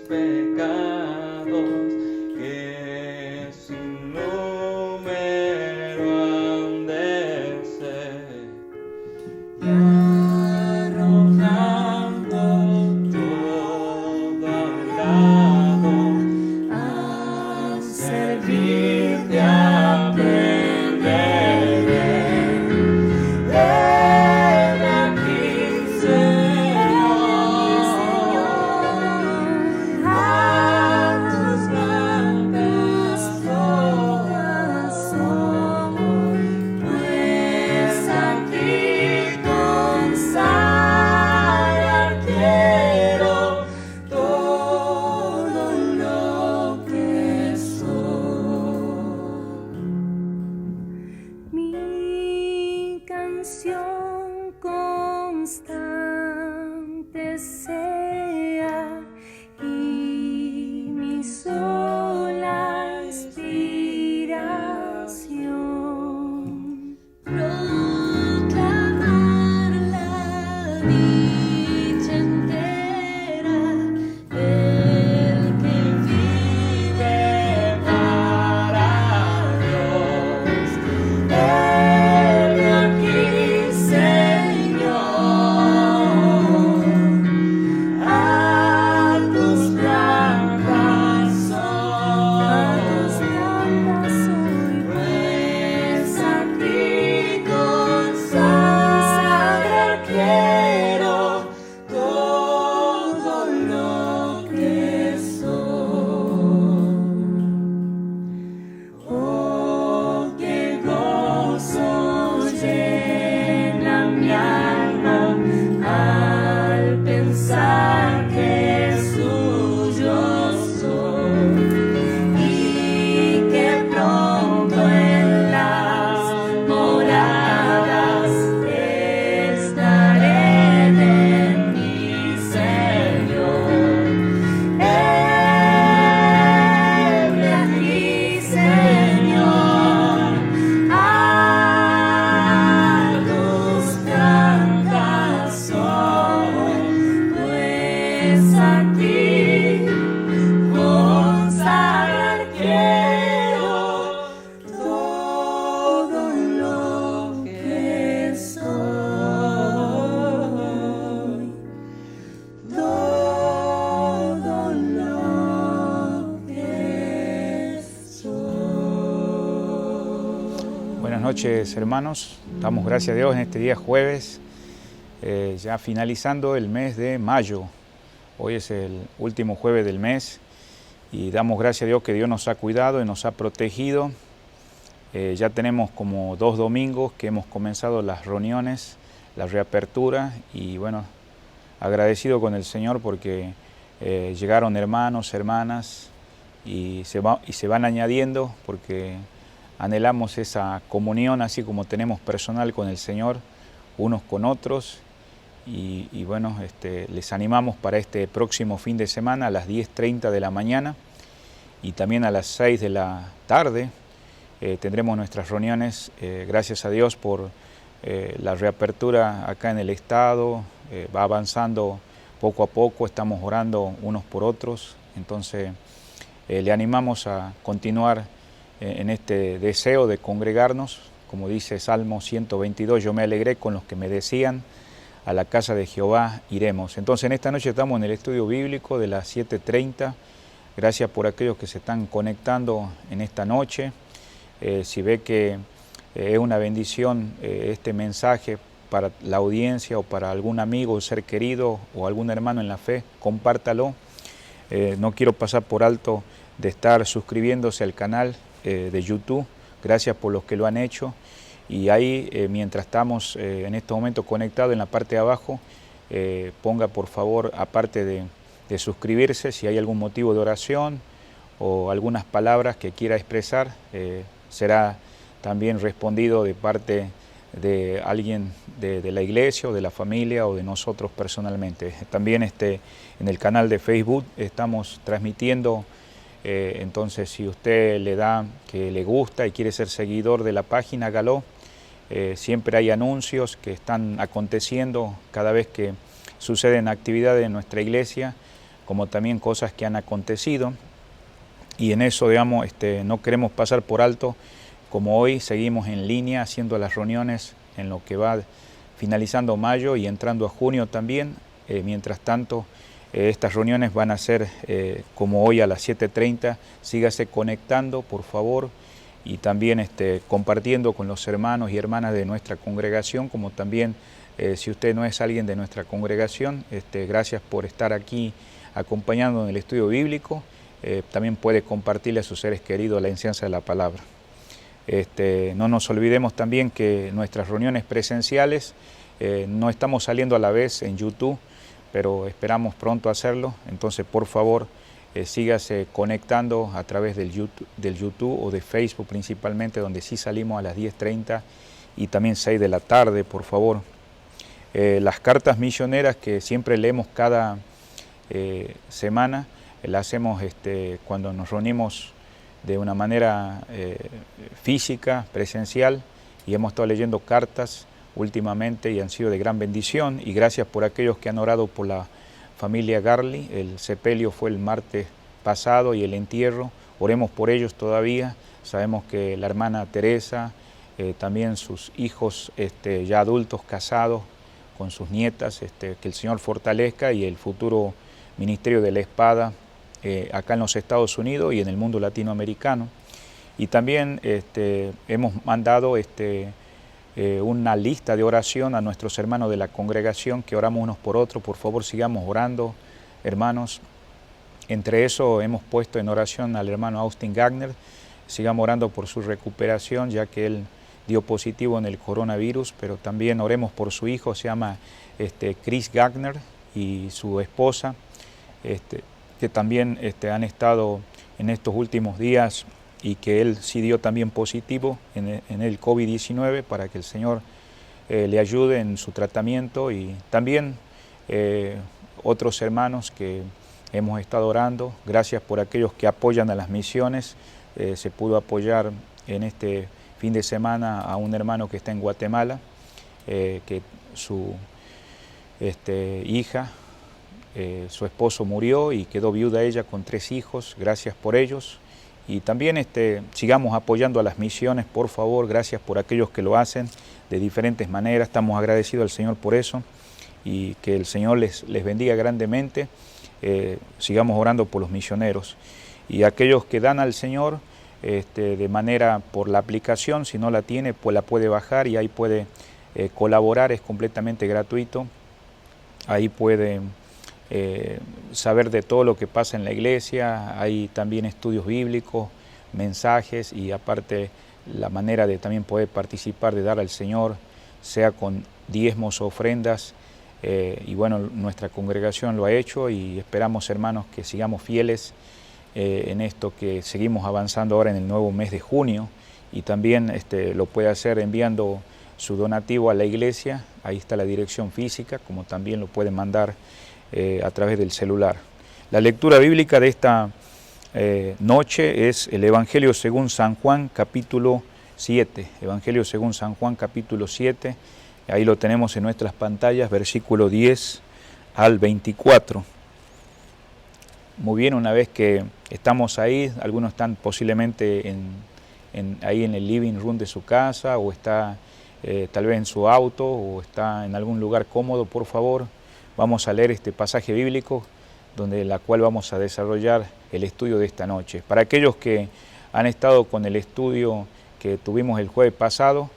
pecados que sin número han de ser, y arrojando todo a un lado, a servirte aprenderé. Ven aquí, Señor, a tus blancas corazón, pues aquí consagrar quiero todo lo que soy. Mi canción constante sea y mi sola inspiración, proclamar la dicha entera del que vive para Dios. Ven aquí, Señor, a tus blancas soy, pues aquí consagrar quiero todo lo que soy. Oh, qué gozo llena mi alma al pensar que suyo soy y que pronto en las moradas estaré de mi Señor. Heme aquí, Señor, a tus blancas soy, pues aquí consagrar quiero todo lo que soy, todo lo que soy. Buenas noches, hermanos. Damos gracias a Dios en este día jueves, ya finalizando el mes de mayo. Hoy es el último jueves del mes y damos gracias a Dios que Dios nos ha cuidado y nos ha protegido. Ya tenemos como 2 domingos que hemos comenzado las reuniones, la reapertura, y bueno, agradecido con el Señor porque llegaron hermanos, hermanas y se van añadiendo porque anhelamos esa comunión así como tenemos personal con el Señor, unos con otros. Y bueno, les animamos para este próximo fin de semana a las 10:30 de la mañana y también a las 6 de la tarde. Tendremos nuestras reuniones, gracias a Dios por la reapertura acá en el estado, va avanzando poco a poco, estamos orando unos por otros, entonces le animamos a continuar en este deseo de congregarnos, como dice Salmo 122, yo me alegré con los que me decían, a la casa de Jehová iremos. Entonces en esta noche estamos en el estudio bíblico de las 7:30, gracias por aquellos que se están conectando en esta noche. Si ve que es una bendición este mensaje para la audiencia o para algún amigo o ser querido o algún hermano en la fe, compártalo. No quiero pasar por alto de estar suscribiéndose al canal de YouTube, gracias por los que lo han hecho. Y ahí, mientras estamos en este momento conectados en la parte de abajo, ponga por favor, aparte de suscribirse, si hay algún motivo de oración o algunas palabras que quiera expresar, será también respondido de parte de alguien de la iglesia o de la familia o de nosotros personalmente. También en el canal de Facebook estamos transmitiendo, entonces si usted le da que le gusta y quiere ser seguidor de la página, hágalo. Siempre hay anuncios que están aconteciendo cada vez que suceden actividades en nuestra iglesia. como también cosas que han acontecido. Y en eso, digamos, no queremos pasar por alto, como hoy seguimos en línea haciendo las reuniones en lo que va finalizando mayo y entrando a junio también. Mientras tanto, estas reuniones van a ser como hoy a las 7:30. Sígase conectando, por favor, y también compartiendo con los hermanos y hermanas de nuestra congregación, como también si usted no es alguien de nuestra congregación, gracias por estar aquí acompañando en el estudio bíblico. También puede compartirle a sus seres queridos la enseñanza de la palabra. No nos olvidemos también que nuestras reuniones presenciales no estamos saliendo a la vez en YouTube, pero esperamos pronto hacerlo. Entonces, por favor, sígase conectando a través del YouTube o de Facebook principalmente, donde sí salimos a las 10:30 y también 6 de la tarde, por favor. Las cartas misioneras que siempre leemos cada semana, las hacemos cuando nos reunimos de una manera física, presencial, y hemos estado leyendo cartas últimamente y han sido de gran bendición, y gracias por aquellos que han orado por la familia Garley. El sepelio fue el martes pasado y el entierro, oremos por ellos todavía. Sabemos que la hermana Teresa, también sus hijos ya adultos, casados, con sus nietas, que el Señor fortalezca, y el futuro ministerio de la espada acá en los Estados Unidos y en el mundo latinoamericano. Y también hemos mandado una lista de oración a nuestros hermanos de la congregación, que oramos unos por otros. Por favor, sigamos orando, hermanos. Entre eso hemos puesto en oración al hermano Austin Gagner. Sigamos orando por su recuperación, ya que él dio positivo en el coronavirus, pero también oremos por su hijo, se llama Chris Gagner, y su esposa, que también han estado en estos últimos días, y que él sí dio también positivo en el COVID-19, para que el Señor le ayude en su tratamiento. Y también otros hermanos que hemos estado orando, gracias por aquellos que apoyan a las misiones. Se pudo apoyar en este fin de semana a un hermano que está en Guatemala, que su hija, su esposo murió y quedó viuda ella con 3 hijos. Gracias por ellos. Y también sigamos apoyando a las misiones, por favor. Gracias por aquellos que lo hacen de diferentes maneras. Estamos agradecidos al Señor por eso, y que el Señor les bendiga grandemente. Sigamos orando por los misioneros. Y aquellos que dan al Señor de manera por la aplicación, si no la tiene, pues la puede bajar y ahí puede colaborar, es completamente gratuito. Ahí puede saber de todo lo que pasa en la iglesia. Hay también estudios bíblicos, mensajes, y aparte la manera de también poder participar, de dar al Señor, sea con diezmos, ofrendas. Y bueno, nuestra congregación lo ha hecho, y esperamos, hermanos, que sigamos fieles en esto, que seguimos avanzando ahora en el nuevo mes de junio. Y también lo puede hacer enviando su donativo a la iglesia. Ahí está la dirección física, como también lo puede mandar a través del celular. La lectura bíblica de esta noche es el Evangelio según San Juan, capítulo 7. Evangelio según San Juan, capítulo 7. Ahí lo tenemos en nuestras pantallas, versículo 10 al 24. Muy bien, una vez que estamos ahí, algunos están posiblemente ahí en el living room de su casa, o está tal vez en su auto, o está en algún lugar cómodo. Por favor, vamos a leer este pasaje bíblico, la cual vamos a desarrollar el estudio de esta noche. Para aquellos que han estado con el estudio que tuvimos el jueves pasado,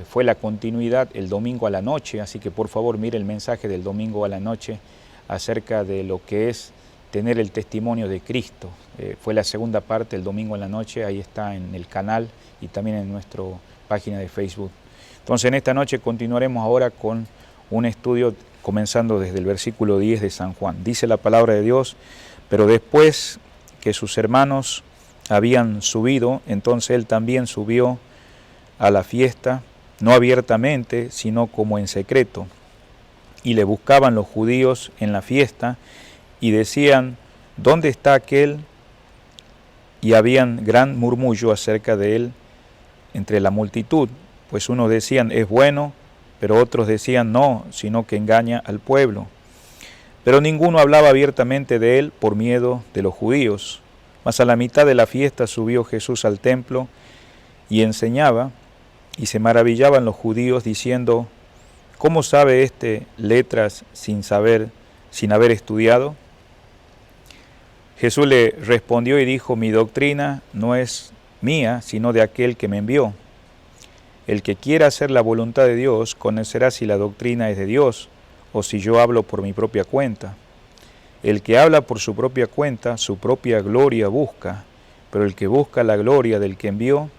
fue la continuidad el domingo a la noche, así que por favor mire el mensaje del domingo a la noche acerca de lo que es tener el testimonio de Cristo. Fue la segunda parte el domingo a la noche, ahí está en el canal y también en nuestra página de Facebook. Entonces, en esta noche continuaremos ahora con un estudio comenzando desde el versículo 10 de San Juan. Dice la palabra de Dios: pero después que sus hermanos habían subido, entonces él también subió a la fiesta, no abiertamente, sino como en secreto. Y le buscaban los judíos en la fiesta y decían: ¿dónde está aquel? Y habían gran murmullo acerca de él entre la multitud, pues unos decían: es bueno, pero otros decían: no, sino que engaña al pueblo. Pero ninguno hablaba abiertamente de él por miedo de los judíos. Mas a la mitad de la fiesta subió Jesús al templo y enseñaba, y se maravillaban los judíos diciendo: ¿cómo sabe éste letras sin haber estudiado? Jesús le respondió y dijo: mi doctrina no es mía, sino de aquel que me envió. El que quiera hacer la voluntad de Dios conocerá si la doctrina es de Dios o si yo hablo por mi propia cuenta. El que habla por su propia cuenta, su propia gloria busca, pero el que busca la gloria del que envió,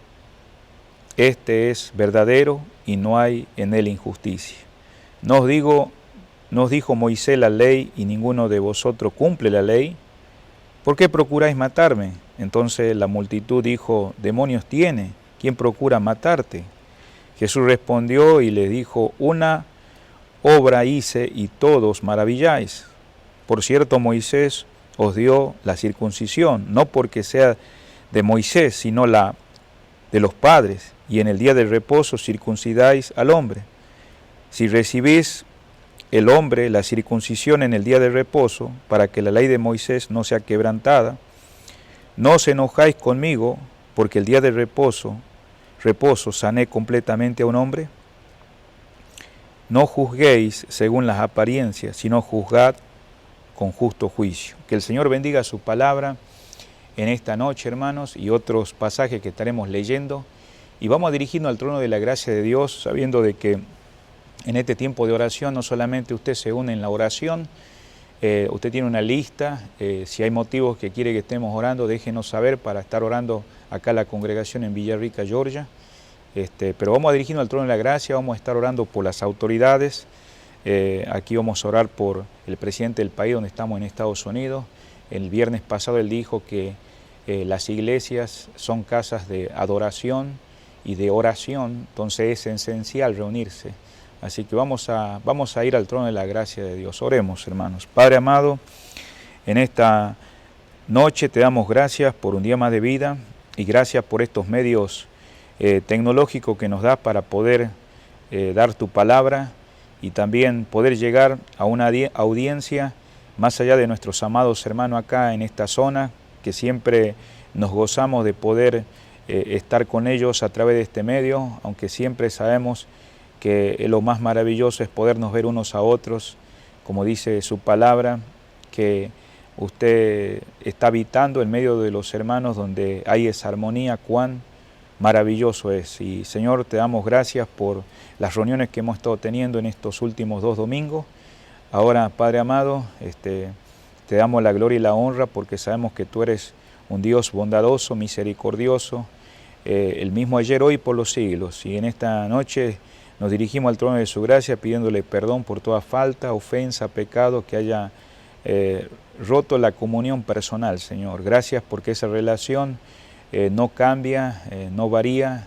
este es verdadero y no hay en él injusticia. Nos dijo Moisés la ley y ninguno de vosotros cumple la ley. ¿Por qué procuráis matarme? Entonces la multitud dijo: demonios tiene, ¿quién procura matarte? Jesús respondió y le dijo: una obra hice y todos maravilláis. Por cierto, Moisés os dio la circuncisión, no porque sea de Moisés, sino la de los padres, y en el día del reposo circuncidáis al hombre. Si recibís el hombre la circuncisión en el día del reposo, para que la ley de Moisés no sea quebrantada, no os enojáis conmigo, porque el día del reposo sané completamente a un hombre. No juzguéis según las apariencias, sino juzgad con justo juicio. Que el Señor bendiga su palabra en esta noche, hermanos, y otros pasajes que estaremos leyendo. Y vamos a dirigirnos al trono de la gracia de Dios, sabiendo de que en este tiempo de oración no solamente usted se une en la oración, usted tiene una lista. Si hay motivos que quiere que estemos orando, déjenos saber para estar orando acá la congregación en Villarrica, Georgia. Pero vamos a dirigirnos al trono de la gracia, vamos a estar orando por las autoridades. Aquí vamos a orar por el presidente del país donde estamos en Estados Unidos. El viernes pasado él dijo que las iglesias son casas de adoración y de oración, entonces es esencial reunirse. Así que vamos a ir al trono de la gracia de Dios. Oremos, hermanos. Padre amado, en esta noche te damos gracias por un día más de vida y gracias por estos medios tecnológicos que nos das para poder dar tu palabra y también poder llegar a una audiencia más allá de nuestros amados hermanos acá en esta zona, que siempre nos gozamos de poder estar con ellos a través de este medio, aunque siempre sabemos que lo más maravilloso es podernos ver unos a otros, como dice su palabra, que usted está habitando en medio de los hermanos donde hay esa armonía, cuán maravilloso es. Y Señor, te damos gracias por las reuniones que hemos estado teniendo en estos últimos 2 domingos. Ahora, Padre amado, te damos la gloria y la honra porque sabemos que tú eres un Dios bondadoso, misericordioso, el mismo ayer, hoy, por los siglos. Y en esta noche nos dirigimos al trono de su gracia pidiéndole perdón por toda falta, ofensa, pecado que haya roto la comunión personal, Señor. Gracias porque esa relación no cambia, no varía,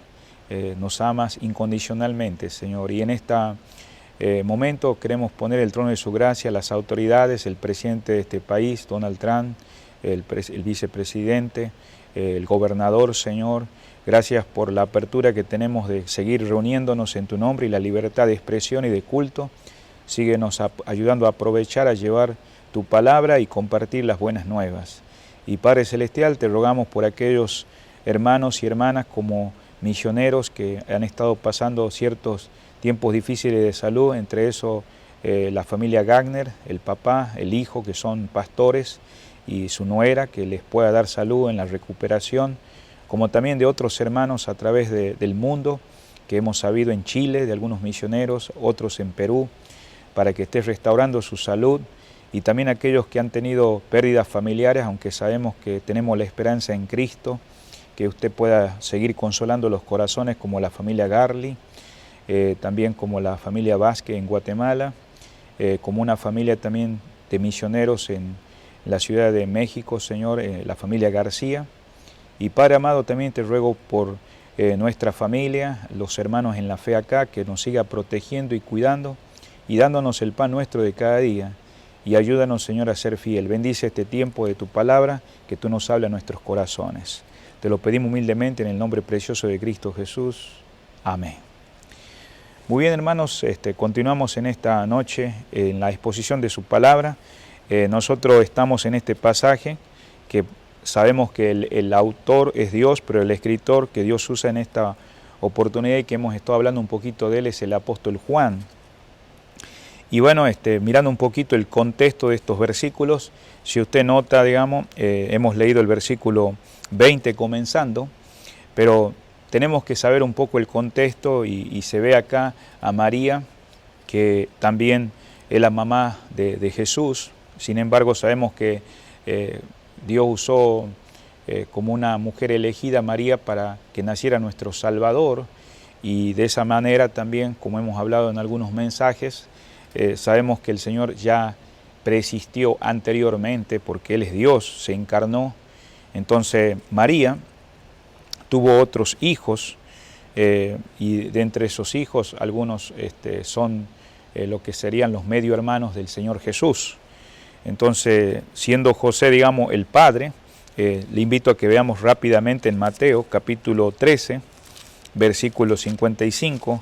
nos amas incondicionalmente, Señor. Y en este momento queremos poner el trono de su gracia a las autoridades, el presidente de este país, Donald Trump, el vicepresidente, el gobernador, Señor. Gracias por la apertura que tenemos de seguir reuniéndonos en tu nombre y la libertad de expresión y de culto. Síguenos ayudando a aprovechar, a llevar tu palabra y compartir las buenas nuevas. Y Padre Celestial, te rogamos por aquellos hermanos y hermanas como misioneros que han estado pasando ciertos tiempos difíciles de salud, entre eso la familia Gagner, el papá, el hijo, que son pastores, y su nuera, que les pueda dar salud en la recuperación, como también de otros hermanos a través del mundo, que hemos sabido en Chile, de algunos misioneros, otros en Perú, para que estés restaurando su salud, y también aquellos que han tenido pérdidas familiares, aunque sabemos que tenemos la esperanza en Cristo, que usted pueda seguir consolando los corazones como la familia Garli, también como la familia Vázquez en Guatemala, como una familia también de misioneros en la Ciudad de México, Señor, la familia García. Y Padre amado, también te ruego por nuestra familia, los hermanos en la fe acá, que nos siga protegiendo y cuidando y dándonos el pan nuestro de cada día. Y ayúdanos, Señor, a ser fiel. Bendice este tiempo de tu palabra, que tú nos hables a nuestros corazones. Te lo pedimos humildemente en el nombre precioso de Cristo Jesús. Amén. Muy bien, hermanos, continuamos en esta noche en la exposición de su palabra. nosotros estamos en este pasaje que sabemos que el autor es Dios, pero el escritor que Dios usa en esta oportunidad y que hemos estado hablando un poquito de él es el apóstol Juan. Y bueno, mirando un poquito el contexto de estos versículos, si usted nota, digamos, hemos leído el versículo 20 comenzando, pero tenemos que saber un poco el contexto y se ve acá a María, que también es la mamá de Jesús. Sin embargo, sabemos que Dios usó como una mujer elegida a María para que naciera nuestro Salvador, y de esa manera también, como hemos hablado en algunos mensajes, sabemos que el Señor ya preexistió anteriormente porque Él es Dios, se encarnó. Entonces María tuvo otros hijos, y de entre esos hijos algunos son lo que serían los medio hermanos del Señor Jesús. Entonces, siendo José, digamos, el padre, le invito a que veamos rápidamente en Mateo capítulo 13, versículo 55,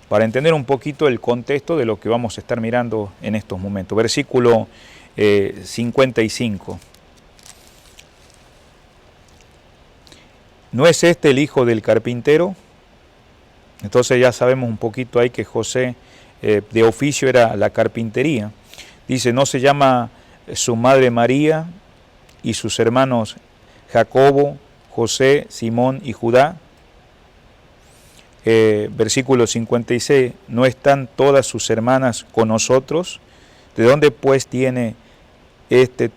para entender un poquito el contexto de lo que vamos a estar mirando en estos momentos. Versículo 55. ¿No es este el hijo del carpintero? Entonces ya sabemos un poquito ahí que José de oficio era la carpintería. Dice, ¿no se llama su madre María y sus hermanos Jacobo, José, Simón y Judá? Versículo 56, ¿no están todas sus hermanas con nosotros? ¿De dónde pues tiene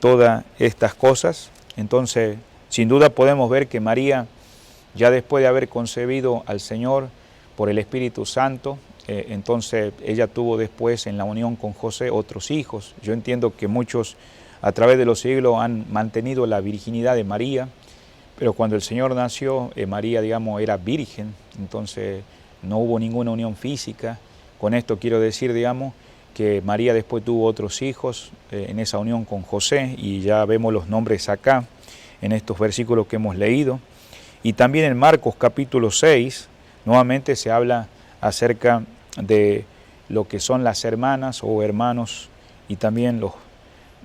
todas estas cosas? Entonces, sin duda podemos ver que María, ya después de haber concebido al Señor por el Espíritu Santo, entonces ella tuvo después en la unión con José otros hijos. Yo entiendo que muchos a través de los siglos han mantenido la virginidad de María, pero cuando el Señor nació, María, digamos, era virgen, entonces no hubo ninguna unión física. Con esto quiero decir, digamos, que María después tuvo otros hijos en esa unión con José, y ya vemos los nombres acá, en estos versículos que hemos leído. Y también en Marcos capítulo 6, nuevamente se habla acerca de lo que son las hermanas o hermanos, y también los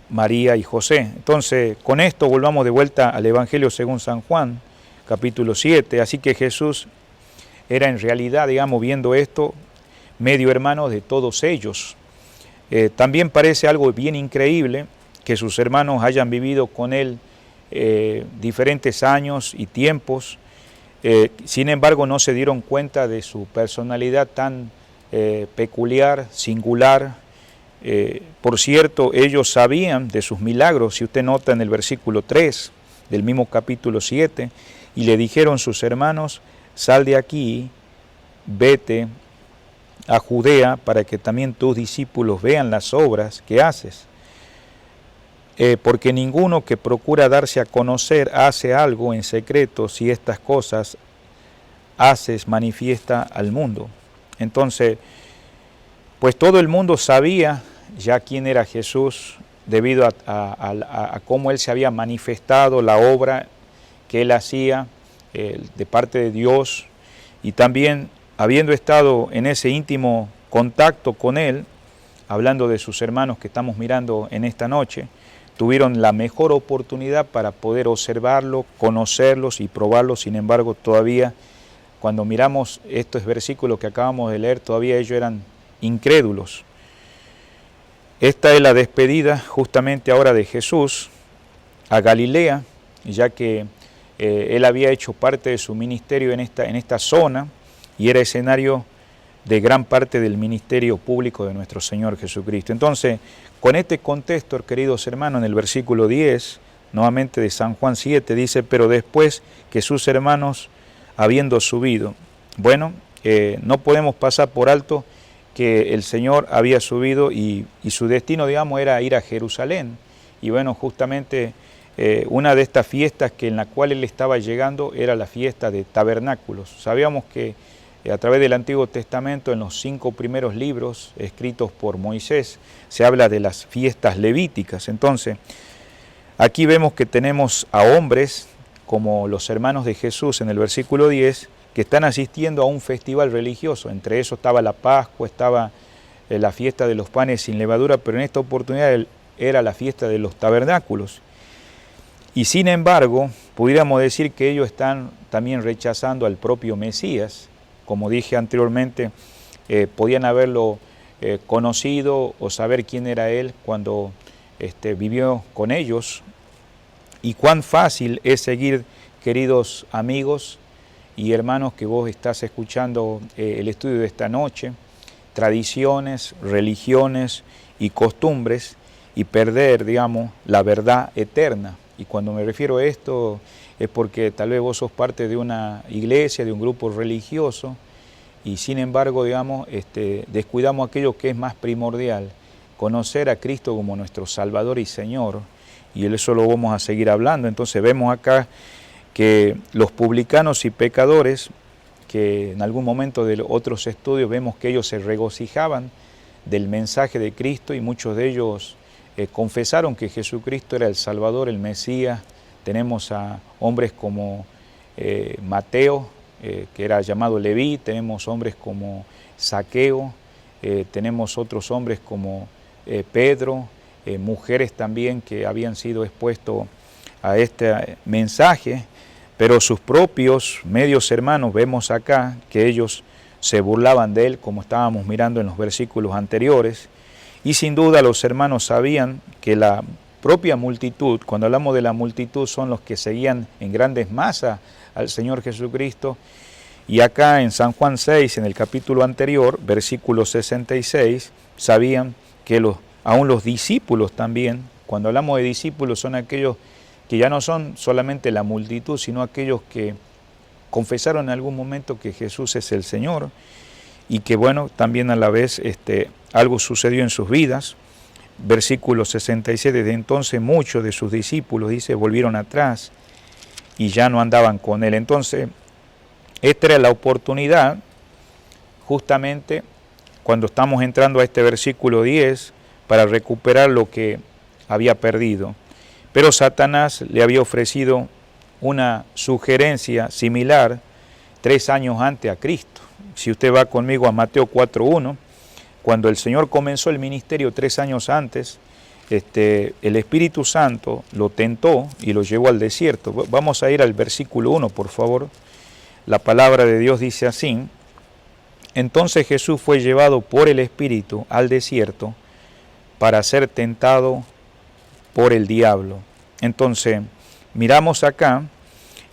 María y José. Entonces, con esto volvamos de vuelta al Evangelio según San Juan, capítulo 7. Así que Jesús era en realidad, digamos, viendo esto, medio hermano de todos ellos. También parece algo bien increíble que sus hermanos hayan vivido con él diferentes años y tiempos. Sin embargo, no se dieron cuenta de su personalidad tan peculiar, singular. Por cierto, ellos sabían de sus milagros, si usted nota en el versículo 3 del mismo capítulo 7, y le dijeron sus hermanos, sal de aquí, vete a Judea, para que también tus discípulos vean las obras que haces. Porque ninguno que procura darse a conocer hace algo en secreto, si estas cosas haces manifiesta al mundo. Entonces, pues todo el mundo sabía ya quién era Jesús, debido a cómo Él se había manifestado, la obra que Él hacía de parte de Dios, y también habiendo estado en ese íntimo contacto con Él, hablando de sus hermanos que estamos mirando en esta noche, tuvieron la mejor oportunidad para poder observarlo, conocerlos y probarlos. Sin embargo, todavía cuando miramos estos versículos que acabamos de leer, todavía ellos eran incrédulos. Esta es la despedida justamente ahora de Jesús a Galilea, ya que Él había hecho parte de su ministerio en esta zona, y era escenario de gran parte del ministerio público de nuestro Señor Jesucristo. Entonces, con este contexto, queridos hermanos, en el versículo 10, nuevamente de San Juan 7, dice, pero después que sus hermanos, habiendo subido, bueno, no podemos pasar por alto que el Señor había subido y su destino, digamos, era ir a Jerusalén. Y bueno, justamente una de estas fiestas en la cual Él estaba llegando era la fiesta de tabernáculos. Sabíamos que a través del Antiguo Testamento, en los 5 primeros libros escritos por Moisés, se habla de las fiestas levíticas. Entonces, aquí vemos que tenemos a hombres como los hermanos de Jesús en el versículo 10, que están asistiendo a un festival religioso. Entre eso estaba la Pascua, estaba la fiesta de los panes sin levadura, pero en esta oportunidad era la fiesta de los tabernáculos. Y sin embargo, pudiéramos decir que ellos están también rechazando al propio Mesías. Como dije anteriormente, podían haberlo conocido o saber quién era Él cuando vivió con ellos. Y cuán fácil es seguir, queridos amigos y hermanos que vos estás escuchando el estudio de esta noche, tradiciones, religiones y costumbres y perder, digamos, la verdad eterna. Y cuando me refiero a esto es porque tal vez vos sos parte de una iglesia, de un grupo religioso y sin embargo, digamos, descuidamos aquello que es más primordial, conocer a Cristo como nuestro Salvador y Señor. Y eso lo vamos a seguir hablando. Entonces vemos acá que los publicanos y pecadores, que en algún momento de otros estudios vemos que ellos se regocijaban del mensaje de Cristo y muchos de ellos confesaron que Jesucristo era el Salvador, el Mesías. Tenemos a hombres como Mateo, que era llamado Leví, tenemos hombres como Zaqueo, tenemos otros hombres como Pedro, mujeres también que habían sido expuestos a este mensaje, pero sus propios medios hermanos vemos acá que ellos se burlaban de él, como estábamos mirando en los versículos anteriores, y sin duda los hermanos sabían que la propia multitud, cuando hablamos de la multitud, son los que seguían en grandes masas al Señor Jesucristo, y acá en San Juan 6, en el capítulo anterior, versículo 66, sabían que aún los discípulos también, cuando hablamos de discípulos, son aquellos que ya no son solamente la multitud, sino aquellos que confesaron en algún momento que Jesús es el Señor y que bueno, también a la vez algo sucedió en sus vidas. Versículo 67, desde entonces muchos de sus discípulos, dice, volvieron atrás y ya no andaban con él. Entonces, esta era la oportunidad, justamente cuando estamos entrando a este versículo 10, para recuperar lo que había perdido. Pero Satanás le había ofrecido una sugerencia similar 3 años antes a Cristo. Si usted va conmigo a Mateo 4:1, cuando el Señor comenzó el ministerio 3 años antes, el Espíritu Santo lo tentó y lo llevó al desierto. Vamos a ir al versículo 1, por favor. La palabra de Dios dice así: entonces Jesús fue llevado por el Espíritu al desierto para ser tentado por el diablo. Entonces, miramos acá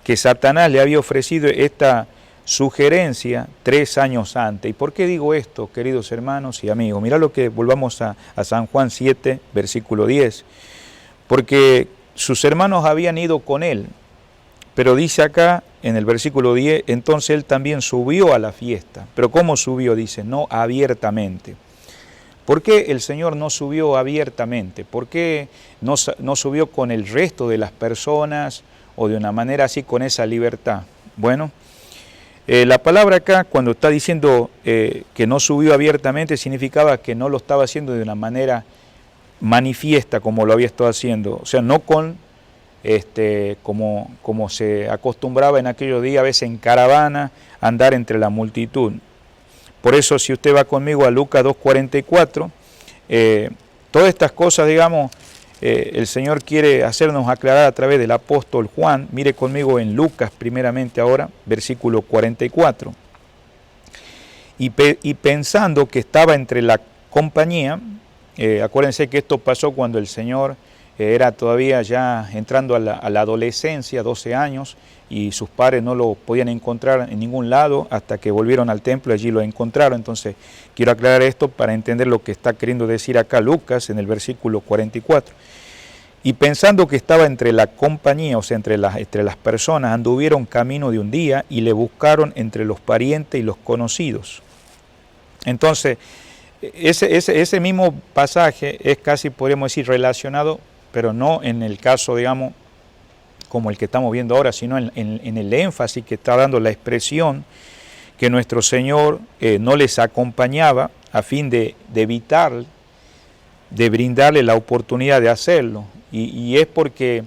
que Satanás le había ofrecido esta sugerencia 3 años antes. ¿Y por qué digo esto, queridos hermanos y amigos? Mirá lo que volvamos a San Juan 7, versículo 10. Porque sus hermanos habían ido con él, pero dice acá en el versículo 10, entonces él también subió a la fiesta. ¿Pero cómo subió? Dice, no abiertamente. ¿Por qué el Señor no subió abiertamente? ¿Por qué no subió con el resto de las personas o de una manera así con esa libertad? Bueno, la palabra acá cuando está diciendo que no subió abiertamente significaba que no lo estaba haciendo de una manera manifiesta como lo había estado haciendo. O sea, no con como se acostumbraba en aquellos días, a veces en caravana, andar entre la multitud. Por eso, si usted va conmigo a Lucas 2:44, todas estas cosas, digamos, el Señor quiere hacernos aclarar a través del apóstol Juan. Mire conmigo en Lucas, primeramente ahora, versículo 44. Y pensando que estaba entre la compañía, acuérdense que esto pasó cuando el Señor era todavía ya entrando a la adolescencia, 12 años, y sus padres no lo podían encontrar en ningún lado hasta que volvieron al templo y allí lo encontraron. Entonces, quiero aclarar esto para entender lo que está queriendo decir acá Lucas en el versículo 44. Y pensando que estaba entre la compañía, o sea, entre las personas, anduvieron camino de un día y le buscaron entre los parientes y los conocidos. Entonces, ese mismo pasaje es casi, podríamos decir, relacionado, pero no en el caso, digamos, como el que estamos viendo ahora, sino en el énfasis que está dando la expresión que nuestro Señor no les acompañaba a fin de evitar, de brindarle la oportunidad de hacerlo. Y es porque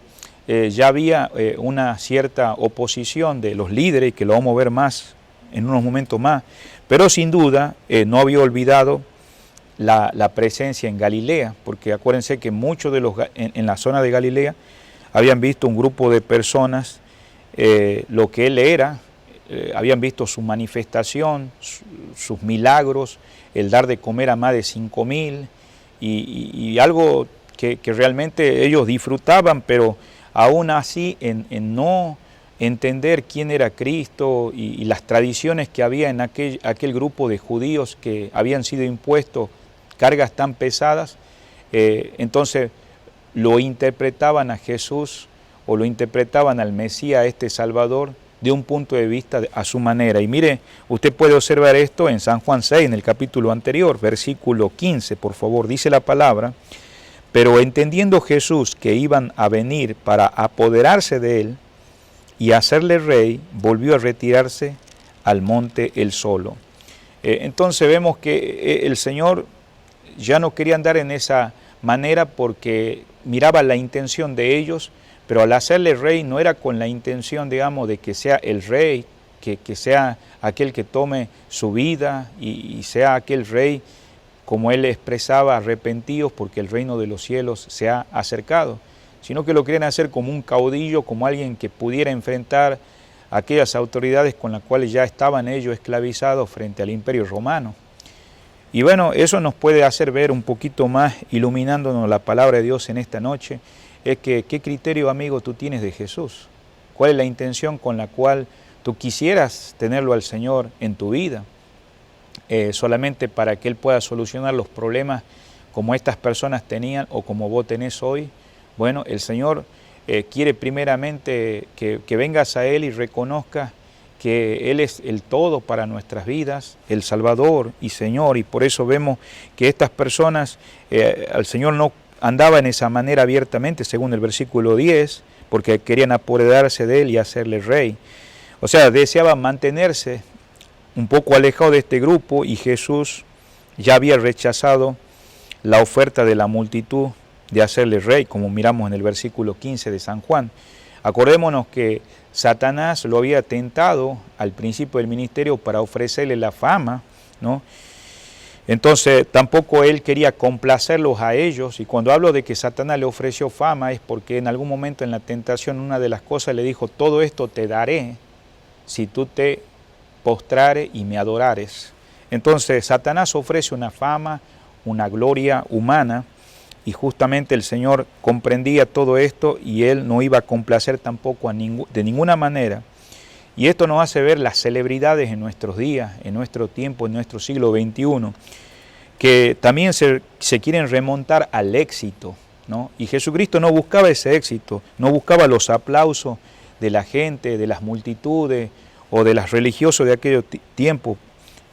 ya había una cierta oposición de los líderes, que lo vamos a ver más en unos momentos más, pero sin duda no había olvidado la presencia en Galilea, porque acuérdense que muchos de en la zona de Galilea habían visto un grupo de personas, lo que él era, habían visto su manifestación, sus milagros, el dar de comer a más de 5.000 y algo que realmente ellos disfrutaban, pero aún así en no entender quién era Cristo y las tradiciones que había en aquel grupo de judíos que habían sido impuestos cargas tan pesadas, entonces lo interpretaban a Jesús o lo interpretaban al Mesías, este Salvador, de un punto de vista a su manera. Y mire, usted puede observar esto en San Juan 6, en el capítulo anterior, versículo 15, por favor, dice la palabra: pero entendiendo Jesús que iban a venir para apoderarse de él y hacerle rey, volvió a retirarse al monte él solo. Entonces vemos que el Señor ya no quería andar en esa manera porque miraba la intención de ellos, pero al hacerle rey no era con la intención, digamos, de que sea el rey, que sea aquel que tome su vida y sea aquel rey, como él expresaba, arrepentidos porque el reino de los cielos se ha acercado, sino que lo querían hacer como un caudillo, como alguien que pudiera enfrentar a aquellas autoridades con las cuales ya estaban ellos esclavizados frente al imperio romano. Y bueno, eso nos puede hacer ver un poquito más, iluminándonos la palabra de Dios en esta noche, es que qué criterio, amigo, tú tienes de Jesús. ¿Cuál es la intención con la cual tú quisieras tenerlo al Señor en tu vida? Solamente para que Él pueda solucionar los problemas como estas personas tenían o como vos tenés hoy. Bueno, el Señor quiere primeramente que vengas a Él y reconozcas que Él es el todo para nuestras vidas, el Salvador y Señor, y por eso vemos que estas personas, al Señor no andaba en esa manera abiertamente, según el versículo 10, porque querían apoderarse de Él y hacerle rey. O sea, deseaban mantenerse un poco alejado de este grupo, y Jesús ya había rechazado la oferta de la multitud de hacerle rey, como miramos en el versículo 15 de San Juan. Acordémonos que Satanás lo había tentado al principio del ministerio para ofrecerle la fama, ¿no? Entonces tampoco él quería complacerlos a ellos, y cuando hablo de que Satanás le ofreció fama es porque en algún momento en la tentación una de las cosas le dijo: todo esto te daré si tú te postrares y me adorares. Entonces Satanás ofrece una fama, una gloria humana, y justamente el Señor comprendía todo esto y Él no iba a complacer tampoco de ninguna manera. Y esto nos hace ver las celebridades en nuestros días, en nuestro tiempo, en nuestro siglo XXI, que también se quieren remontar al éxito, ¿no? Y Jesucristo no buscaba ese éxito, no buscaba los aplausos de la gente, de las multitudes o de los religiosos de aquellos tiempos.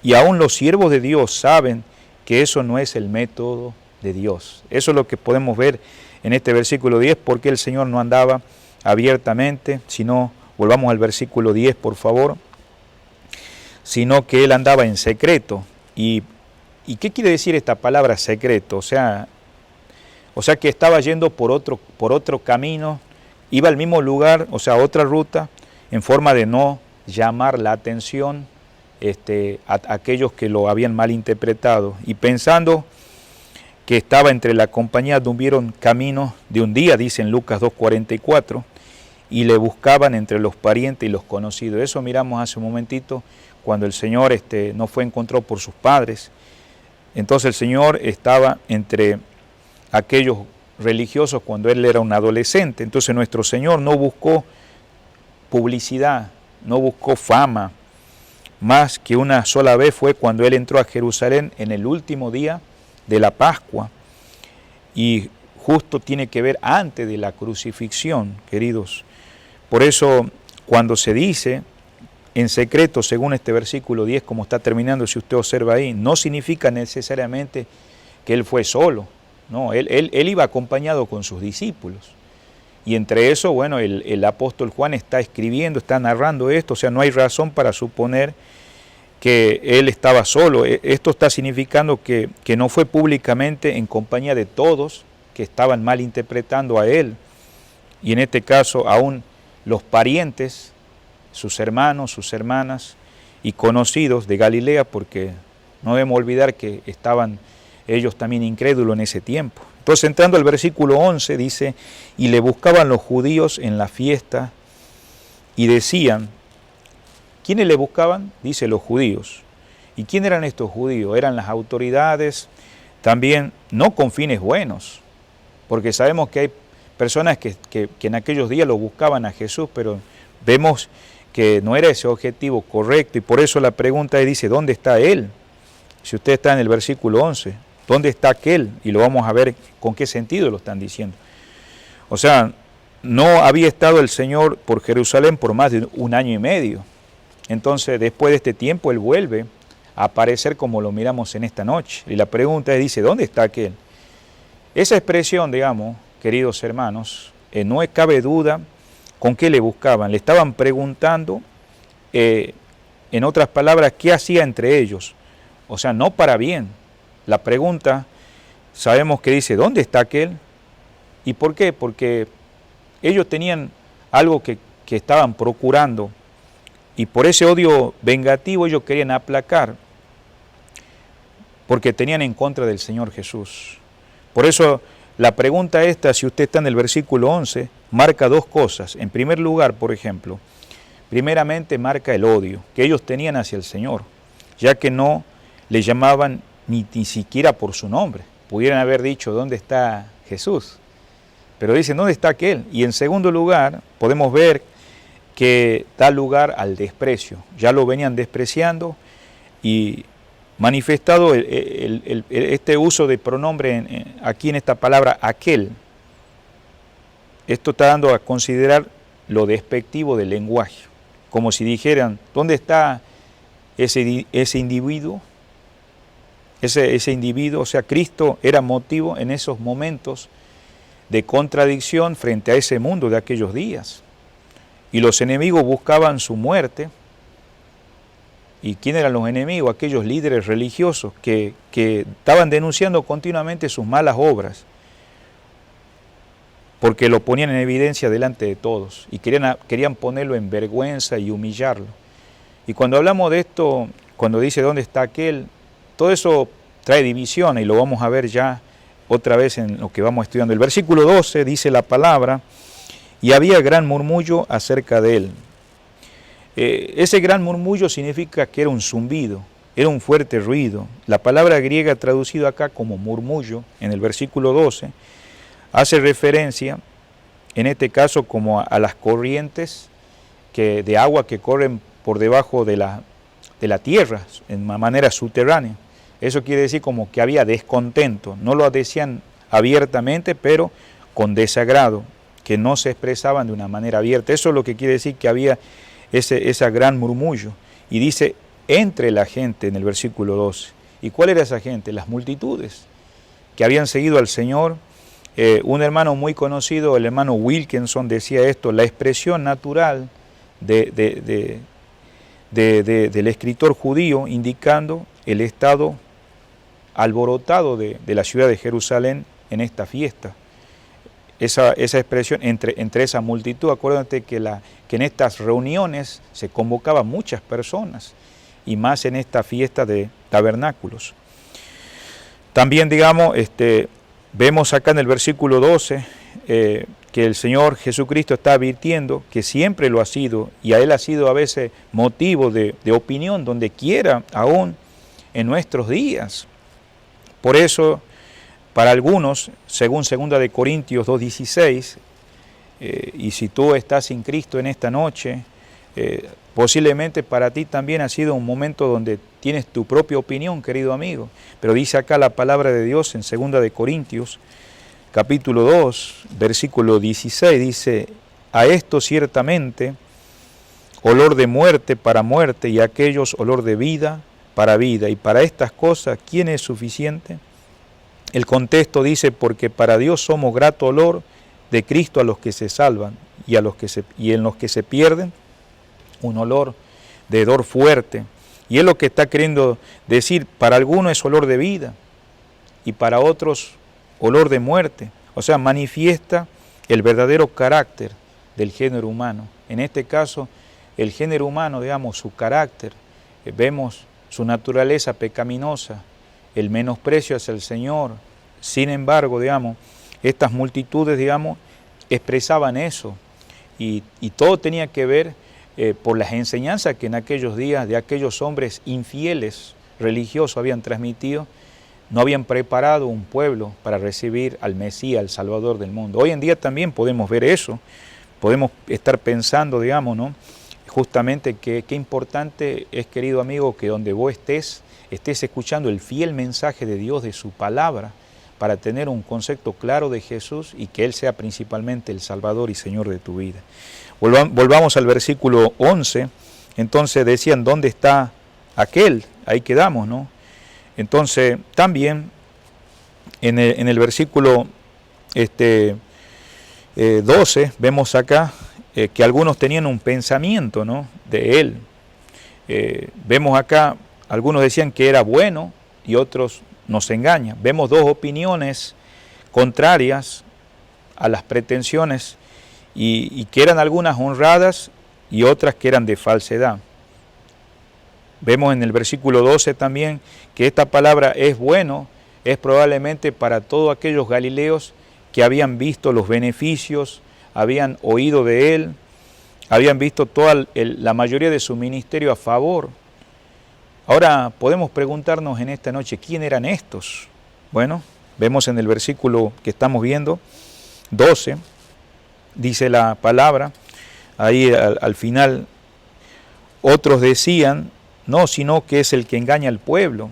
Y aún los siervos de Dios saben que eso no es el método de Dios. Eso es lo que podemos ver en este versículo 10, porque el Señor no andaba abiertamente, sino, volvamos al versículo 10 por favor, sino que Él andaba en secreto. ¿Y qué quiere decir esta palabra secreto? O sea que estaba yendo por otro camino, iba al mismo lugar, o sea, otra ruta, en forma de no llamar la atención a aquellos que lo habían malinterpretado, y pensando que estaba entre la compañía, anduvieron caminos de un día, dice en Lucas 2:44, y le buscaban entre los parientes y los conocidos. Eso miramos hace un momentito, cuando el Señor no fue encontrado por sus padres. Entonces el Señor estaba entre aquellos religiosos cuando Él era un adolescente. Entonces nuestro Señor no buscó publicidad, no buscó fama, más que una sola vez fue cuando Él entró a Jerusalén en el último día de la Pascua, y justo tiene que ver antes de la crucifixión, queridos. Por eso cuando se dice en secreto, según este versículo 10, como está terminando, si usted observa ahí, no significa necesariamente que Él fue solo, no, él iba acompañado con sus discípulos. Y entre eso, bueno, el apóstol Juan está escribiendo, está narrando esto, o sea, no hay razón para suponer que Él estaba solo. Esto está significando que no fue públicamente en compañía de todos que estaban malinterpretando a Él. Y en este caso, aún los parientes, sus hermanos, sus hermanas y conocidos de Galilea, porque no debemos olvidar que estaban ellos también incrédulos en ese tiempo. Entonces, entrando al versículo 11, dice, y le buscaban los judíos en la fiesta y decían, ¿quiénes le buscaban? Dice los judíos. ¿Y quién eran estos judíos? Eran las autoridades, también no con fines buenos, porque sabemos que hay personas que en aquellos días lo buscaban a Jesús, pero vemos que no era ese objetivo correcto, y por eso la pregunta dice, ¿dónde está Él? Si usted está en el versículo 11, ¿dónde está aquel? Y lo vamos a ver con qué sentido lo están diciendo. O sea, no había estado el Señor por Jerusalén por más de 1 año y medio. Entonces, después de este tiempo, Él vuelve a aparecer como lo miramos en esta noche. Y la pregunta es, dice, ¿dónde está aquel? Esa expresión, digamos, queridos hermanos, no cabe duda con qué le buscaban. Le estaban preguntando, en otras palabras, ¿qué hacía entre ellos? O sea, no para bien. La pregunta, sabemos que dice, ¿dónde está aquel? ¿Y por qué? Porque ellos tenían algo que estaban procurando, y por ese odio vengativo ellos querían aplacar, porque tenían en contra del Señor Jesús. Por eso la pregunta esta, si usted está en el versículo 11, marca 2 cosas. En primer lugar, por ejemplo, primeramente marca el odio que ellos tenían hacia el Señor, ya que no le llamaban ni siquiera por su nombre. Pudieran haber dicho, ¿dónde está Jesús? Pero dicen, ¿dónde está aquel? Y en segundo lugar, podemos ver que da lugar al desprecio. Ya lo venían despreciando, y manifestado este uso de pronombre aquí en esta palabra, aquel. Esto está dando a considerar lo despectivo del lenguaje, como si dijeran, ¿dónde está ese individuo? Ese individuo, o sea, Cristo era motivo en esos momentos de contradicción frente a ese mundo de aquellos días. Y los enemigos buscaban su muerte. ¿Y quién eran los enemigos? Aquellos líderes religiosos que estaban denunciando continuamente sus malas obras, porque lo ponían en evidencia delante de todos y querían ponerlo en vergüenza y humillarlo. Y cuando hablamos de esto, cuando dice ¿dónde está aquel?, todo eso trae división, y lo vamos a ver ya otra vez en lo que vamos estudiando. El versículo 12 dice la palabra, y había gran murmullo acerca de él. Ese gran murmullo significa que era un zumbido, era un fuerte ruido. La palabra griega traducida acá como murmullo, en el versículo 12, hace referencia, en este caso, como a las corrientes de agua que corren por debajo de la tierra, en manera subterránea. Eso quiere decir como que había descontento, no lo decían abiertamente, pero con desagrado, que no se expresaban de una manera abierta. Eso es lo que quiere decir que había ese gran murmullo. Y dice, entre la gente, en el versículo 12. ¿Y cuál era esa gente? Las multitudes que habían seguido al Señor. Un hermano muy conocido, el hermano Wilkinson, decía esto: la expresión natural del escritor judío, indicando el estado alborotado de la ciudad de Jerusalén en esta fiesta. Esa expresión entre esa multitud. Acuérdate que en estas reuniones se convocaban muchas personas, y más en esta fiesta de tabernáculos. También, digamos, vemos acá en el versículo 12 que el Señor Jesucristo está advirtiendo que siempre lo ha sido, y a Él ha sido a veces motivo de opinión donde quiera, aún en nuestros días. Por eso, para algunos, según 2 Corintios 2:16, y si tú estás sin Cristo en esta noche, posiblemente para ti también ha sido un momento donde tienes tu propia opinión, querido amigo. Pero dice acá la palabra de Dios en 2 Corintios, capítulo 2, versículo 16, dice, a esto ciertamente olor de muerte para muerte, y a aquellos olor de vida para vida. Y para estas cosas, ¿quién es suficiente? El contexto dice, porque para Dios somos grato olor de Cristo a los que se salvan, y en los que se pierden, un olor de hedor fuerte. Y es lo que está queriendo decir: para algunos es olor de vida, y para otros olor de muerte. O sea, manifiesta el verdadero carácter del género humano. En este caso, el género humano, digamos, su carácter, vemos su naturaleza pecaminosa, el menosprecio hacia el Señor. Sin embargo, digamos, estas multitudes, digamos, expresaban eso, y todo tenía que ver por las enseñanzas que en aquellos días de aquellos hombres infieles religiosos habían transmitido. No habían preparado un pueblo para recibir al Mesías, al Salvador del mundo. Hoy en día también podemos ver eso, podemos estar pensando, digamos, ¿no? Justamente qué importante es, querido amigo, que donde vos estés escuchando el fiel mensaje de Dios, de su palabra, para tener un concepto claro de Jesús y que Él sea principalmente el Salvador y Señor de tu vida. Volvamos al versículo 11. Entonces decían, ¿dónde está aquel? Ahí quedamos, ¿no? Entonces también en el versículo 12 vemos acá que algunos tenían un pensamiento, ¿no?, de Él. Vemos acá, algunos decían que era bueno y otros nos engañan. Vemos dos opiniones contrarias a las pretensiones y que eran algunas honradas y otras que eran de falsedad. Vemos en el versículo 12 también que esta palabra es bueno, es probablemente para todos aquellos galileos que habían visto los beneficios, habían oído de Él, habían visto toda la mayoría de su ministerio a favor. Ahora podemos preguntarnos en esta noche, ¿quién eran estos? Bueno, vemos en el versículo que estamos viendo, 12, dice la palabra, ahí al final, otros decían, no, sino que es el que engaña al pueblo.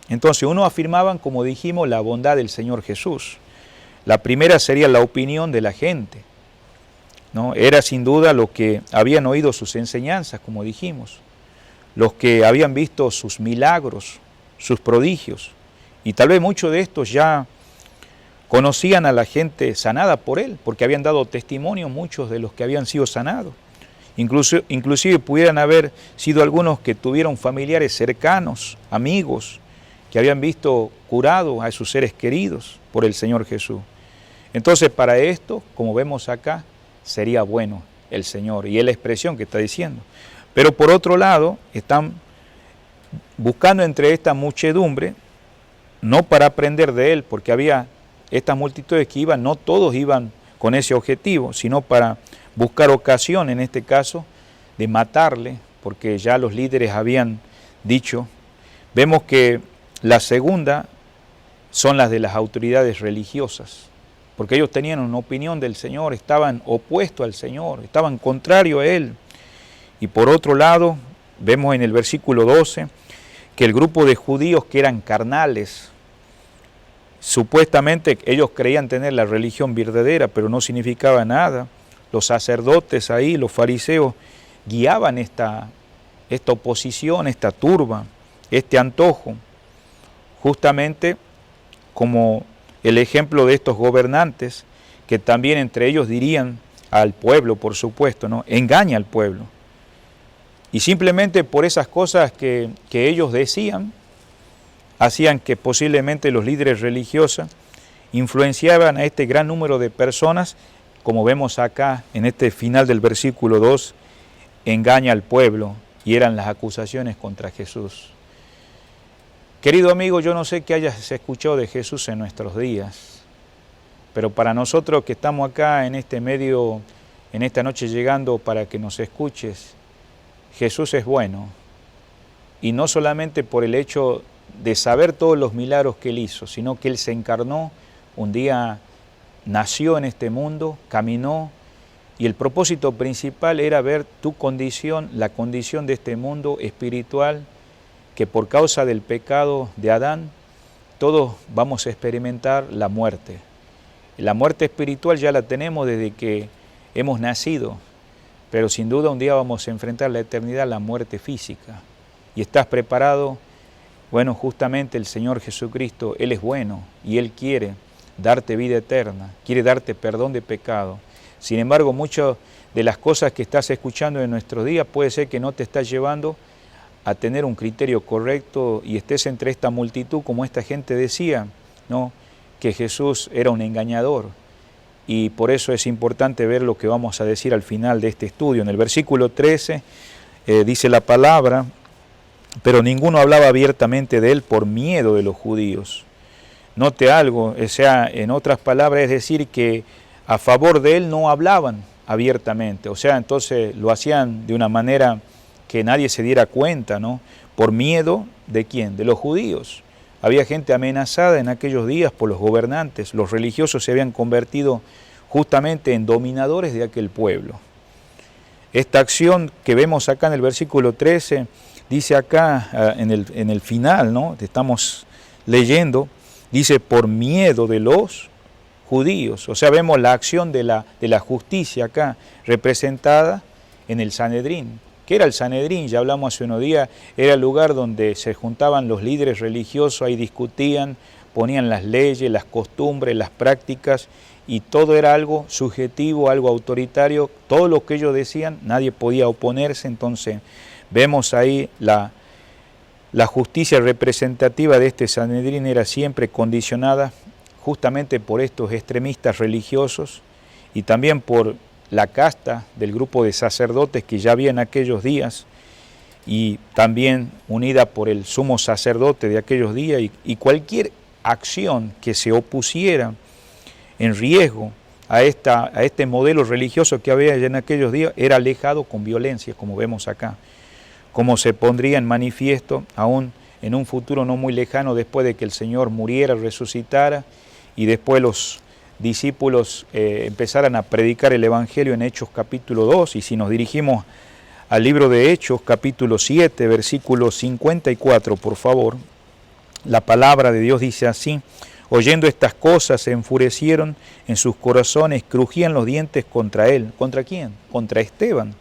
Entonces unos afirmaban, como dijimos, la bondad del Señor Jesús. La primera sería la opinión de la gente, ¿no? Era sin duda lo que habían oído sus enseñanzas, como dijimos, los que habían visto sus milagros, sus prodigios, y tal vez muchos de estos ya conocían a la gente sanada por Él, porque habían dado testimonio muchos de los que habían sido sanados. Inclusive pudieran haber sido algunos que tuvieron familiares cercanos, amigos, que habían visto curado a sus seres queridos por el Señor Jesús. Entonces para esto, como vemos acá, sería bueno el Señor, y es la expresión que está diciendo. Pero por otro lado, están buscando entre esta muchedumbre, no para aprender de Él, porque había estas multitudes que iban, no todos iban con ese objetivo, sino para buscar ocasión, en este caso, de matarle, porque ya los líderes habían dicho. Vemos que la segunda son las de las autoridades religiosas, porque ellos tenían una opinión del Señor, estaban opuestos al Señor, estaban contrarios a Él. Y por otro lado, vemos en el versículo 12 que el grupo de judíos que eran carnales, supuestamente ellos creían tener la religión verdadera, pero no significaba nada. Los sacerdotes ahí, los fariseos, guiaban esta oposición, esta turba, este antojo, justamente como el ejemplo de estos gobernantes, que también entre ellos dirían al pueblo, por supuesto, ¿no?, engaña al pueblo. Y simplemente por esas cosas que ellos decían, hacían que posiblemente los líderes religiosos influenciaban a este gran número de personas, como vemos acá en este final del versículo 2, engaña al pueblo, y eran las acusaciones contra Jesús. Querido amigo, yo no sé qué hayas escuchado de Jesús en nuestros días, pero para nosotros que estamos acá en este medio, en esta noche llegando para que nos escuches, Jesús es bueno, y no solamente por el hecho de saber todos los milagros que Él hizo, sino que Él se encarnó, un día nació en este mundo, caminó, y el propósito principal era ver tu condición, la condición de este mundo espiritual, que por causa del pecado de Adán, todos vamos a experimentar la muerte. La muerte espiritual ya la tenemos desde que hemos nacido, pero sin duda un día vamos a enfrentar la eternidad, la muerte física. ¿Y estás preparado? Bueno, justamente el Señor Jesucristo, Él es bueno y Él quiere darte vida eterna, quiere darte perdón de pecado. Sin embargo, muchas de las cosas que estás escuchando en nuestros días puede ser que no te estás llevando a tener un criterio correcto y estés entre esta multitud, como esta gente decía, ¿no?, que Jesús era un engañador. Y por eso es importante ver lo que vamos a decir al final de este estudio. En el versículo 13 dice la palabra, pero ninguno hablaba abiertamente de él por miedo de los judíos. Note algo, o sea, en otras palabras, es decir, que a favor de él no hablaban abiertamente, o sea, entonces lo hacían de una manera que nadie se diera cuenta, ¿no? Por miedo ¿de quién? De los judíos. Había gente amenazada en aquellos días por los gobernantes, los religiosos se habían convertido justamente en dominadores de aquel pueblo. Esta acción que vemos acá en el versículo 13, dice acá en el final, ¿no? Estamos leyendo, dice por miedo de los judíos. O sea, vemos la acción de la justicia acá representada en el Sanedrín. ¿Qué era el Sanedrín? Ya hablamos hace unos días, era el lugar donde se juntaban los líderes religiosos, ahí discutían, ponían las leyes, las costumbres, las prácticas, y todo era algo subjetivo, algo autoritario, todo lo que ellos decían, nadie podía oponerse. Entonces vemos ahí la justicia representativa de este Sanedrín era siempre condicionada justamente por estos extremistas religiosos y también por la casta del grupo de sacerdotes que ya había en aquellos días y también unida por el sumo sacerdote de aquellos días y cualquier acción que se opusiera en riesgo a este modelo religioso que había ya en aquellos días era alejado con violencia, como vemos acá, como se pondría en manifiesto aún en un futuro no muy lejano después de que el Señor muriera, resucitara y después los discípulos empezaran a predicar el Evangelio en Hechos capítulo 2, y si nos dirigimos al libro de Hechos capítulo 7, versículo 54, por favor, la palabra de Dios dice así: oyendo estas cosas se enfurecieron en sus corazones, crujían los dientes contra él. ¿Contra quién? Contra Esteban.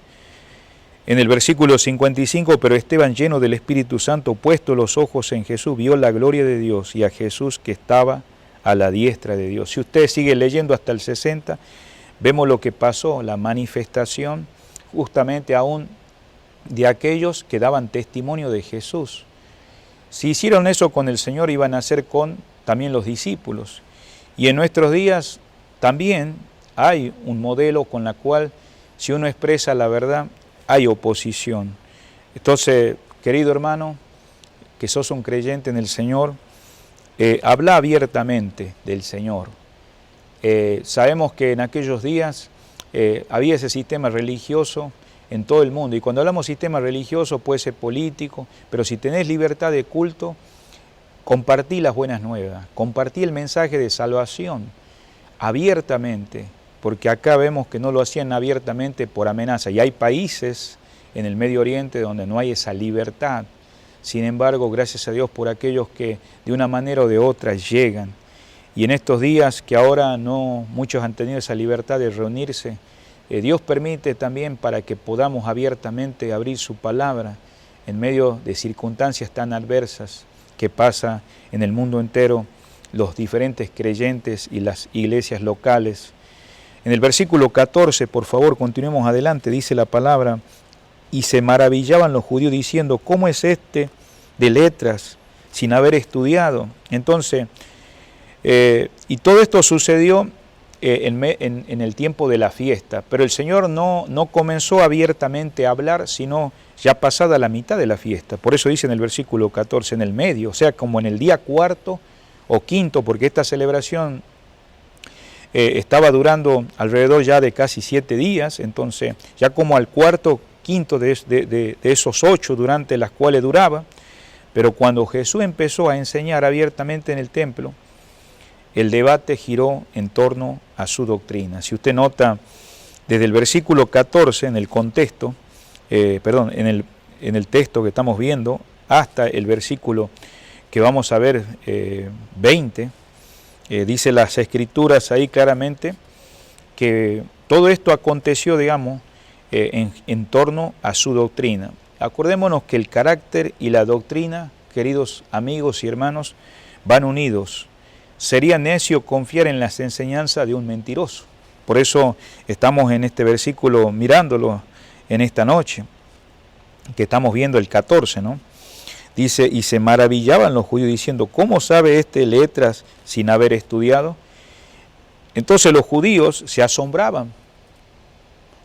En el versículo 55, pero Esteban, lleno del Espíritu Santo, puesto los ojos en Jesús, vio la gloria de Dios y a Jesús que estaba a la diestra de Dios. Si usted sigue leyendo hasta el 60, vemos lo que pasó, la manifestación justamente aún de aquellos que daban testimonio de Jesús. Si hicieron eso con el Señor, iban a hacer con también los discípulos. Y en nuestros días también hay un modelo con la cual, si uno expresa la verdad, hay oposición. Entonces, querido hermano, que sos un creyente en el Señor, habla abiertamente del Señor. Sabemos que en aquellos días había ese sistema religioso en todo el mundo, y cuando hablamos de sistema religioso puede ser político, pero si tenés libertad de culto, compartí las buenas nuevas, compartí el mensaje de salvación abiertamente, porque acá vemos que no lo hacían abiertamente por amenaza, y hay países en el Medio Oriente donde no hay esa libertad. Sin embargo, gracias a Dios por aquellos que de una manera o de otra llegan. Y en estos días que ahora no muchos han tenido esa libertad de reunirse, Dios permite también para que podamos abiertamente abrir su palabra en medio de circunstancias tan adversas que pasa en el mundo entero, los diferentes creyentes y las iglesias locales. En el versículo 14, por favor, continuemos adelante, dice la palabra: y se maravillaban los judíos diciendo, ¿cómo es este de letras sin haber estudiado? Entonces, y todo esto sucedió en el tiempo de la fiesta, pero el Señor no comenzó abiertamente a hablar, sino ya pasada la mitad de la fiesta. Por eso dice en el versículo 14, en el medio, o sea, como en el día cuarto o quinto, porque esta celebración estaba durando alrededor ya de casi 7 días, entonces ya como al cuarto, quinto de esos 8 durante las cuales duraba, pero cuando Jesús empezó a enseñar abiertamente en el templo, el debate giró en torno a su doctrina. Si usted nota, desde el versículo 14 en el contexto, en el texto que estamos viendo, hasta el versículo que vamos a ver 20, dice las Escrituras ahí claramente que todo esto aconteció, digamos, en torno a su doctrina. Acordémonos que el carácter y la doctrina, queridos amigos y hermanos, van unidos. Sería necio confiar en las enseñanzas de un mentiroso. Por eso estamos en este versículo mirándolo en esta noche, que estamos viendo el 14, ¿no? Dice, y se maravillaban los judíos diciendo, ¿cómo sabe este letras sin haber estudiado? Entonces los judíos se asombraban,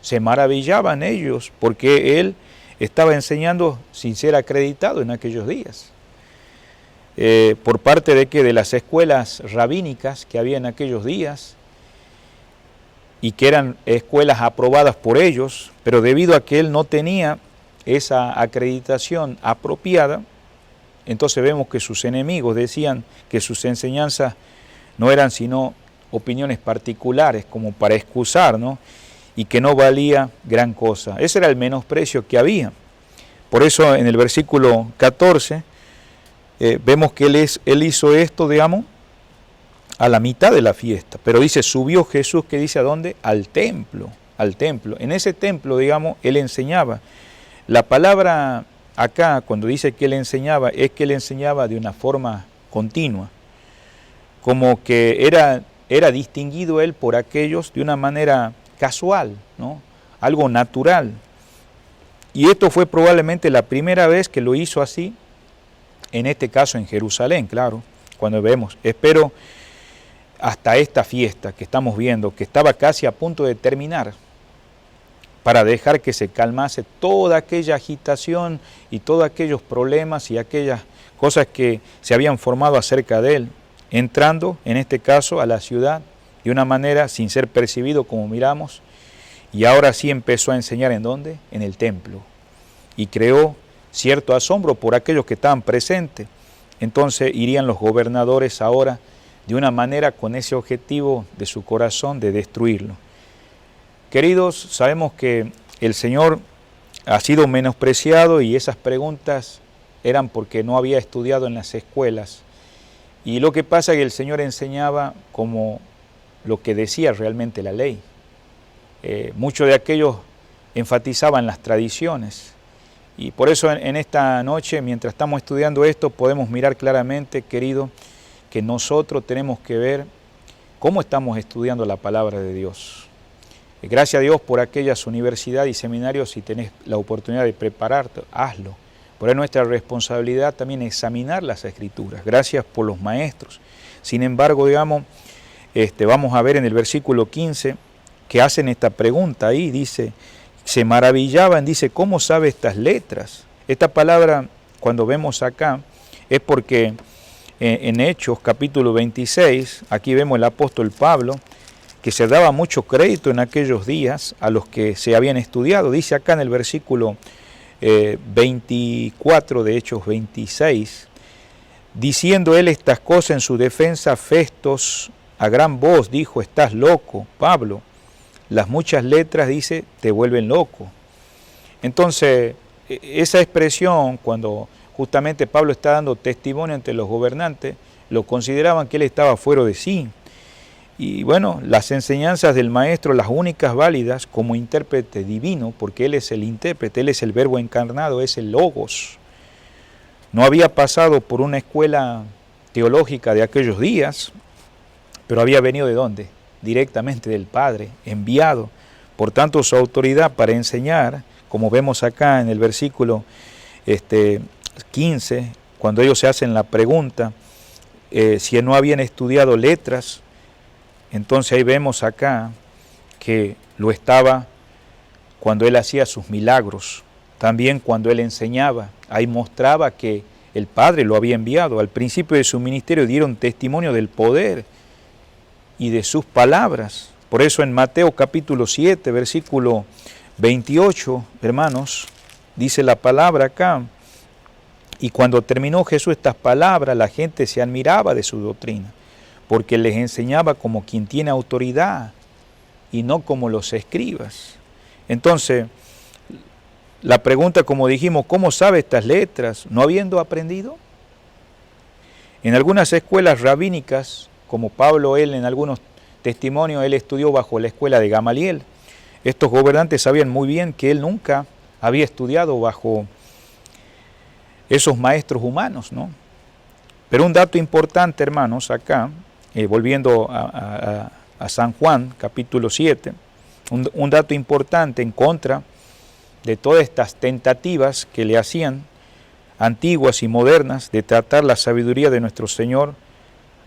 se maravillaban ellos, porque él estaba enseñando sin ser acreditado en aquellos días. Por parte de las escuelas rabínicas que había en aquellos días, y que eran escuelas aprobadas por ellos, pero debido a que él no tenía esa acreditación apropiada, entonces vemos que sus enemigos decían que sus enseñanzas no eran sino opiniones particulares, como para excusar, ¿no? Y que no valía gran cosa. Ese era el menosprecio que había. Por eso en el versículo 14 vemos que él hizo esto, digamos, a la mitad de la fiesta. Pero dice, subió Jesús, que dice, ¿a dónde? Al templo, al templo. En ese templo, digamos, él enseñaba. La palabra acá, cuando dice que él enseñaba, es que él enseñaba de una forma continua. Como que era distinguido él por aquellos de una manera casual, ¿no? Algo natural. Y esto fue probablemente la primera vez que lo hizo así, en este caso en Jerusalén, claro, cuando vemos. Espero hasta esta fiesta que estamos viendo, que estaba casi a punto de terminar, para dejar que se calmase toda aquella agitación y todos aquellos problemas y aquellas cosas que se habían formado acerca de él, entrando, en este caso, a la ciudad de una manera sin ser percibido, como miramos, y ahora sí empezó a enseñar ¿en dónde? En el templo, y creó cierto asombro por aquellos que estaban presentes. Entonces irían los gobernadores ahora de una manera con ese objetivo de su corazón de destruirlo. Queridos, sabemos que el Señor ha sido menospreciado y esas preguntas eran porque no había estudiado en las escuelas. Y lo que pasa es que el Señor enseñaba como lo que decía realmente la ley. Muchos de aquellos enfatizaban las tradiciones. Y por eso en esta noche, mientras estamos estudiando esto, podemos mirar claramente, querido, que nosotros tenemos que ver cómo estamos estudiando la palabra de Dios. Gracias a Dios por aquellas universidades y seminarios, si tenés la oportunidad de prepararte, hazlo. Por nuestra responsabilidad también examinar las Escrituras. Gracias por los maestros. Sin embargo, digamos, vamos a ver en el versículo 15 que hacen esta pregunta ahí, dice, se maravillaban, dice, ¿cómo sabe estas letras? Esta palabra, cuando vemos acá, es porque en Hechos capítulo 26, aquí vemos el apóstol Pablo, que se daba mucho crédito en aquellos días a los que se habían estudiado. Dice acá en el versículo 24 de Hechos 26, diciendo él estas cosas en su defensa, Festos a gran voz dijo, estás loco, Pablo, las muchas letras, dice, te vuelven loco. Entonces, esa expresión, cuando justamente Pablo está dando testimonio ante los gobernantes, lo consideraban que él estaba fuera de sí. Y bueno, las enseñanzas del maestro, las únicas válidas como intérprete divino, porque él es el intérprete, él es el verbo encarnado, es el logos. No había pasado por una escuela teológica de aquellos días, pero había venido ¿de dónde? Directamente del Padre, enviado. Por tanto, su autoridad para enseñar, como vemos acá en el versículo 15, cuando ellos se hacen la pregunta, si no habían estudiado letras, entonces ahí vemos acá que lo estaba cuando él hacía sus milagros, también cuando él enseñaba, ahí mostraba que el Padre lo había enviado. Al principio de su ministerio dieron testimonio del poder y de sus palabras. Por eso en Mateo capítulo 7, versículo 28, hermanos, dice la palabra acá, y cuando terminó Jesús estas palabras, la gente se admiraba de su doctrina, porque les enseñaba como quien tiene autoridad y no como los escribas. Entonces, la pregunta, como dijimos, ¿cómo sabe estas letras? ¿No habiendo aprendido? En algunas escuelas rabínicas, como Pablo, él en algunos testimonios, él estudió bajo la escuela de Gamaliel. Estos gobernantes sabían muy bien que él nunca había estudiado bajo esos maestros humanos, ¿no? Pero un dato importante, hermanos, acá, volviendo a San Juan, capítulo 7, un dato importante en contra de todas estas tentativas que le hacían, antiguas y modernas, de tratar la sabiduría de nuestro Señor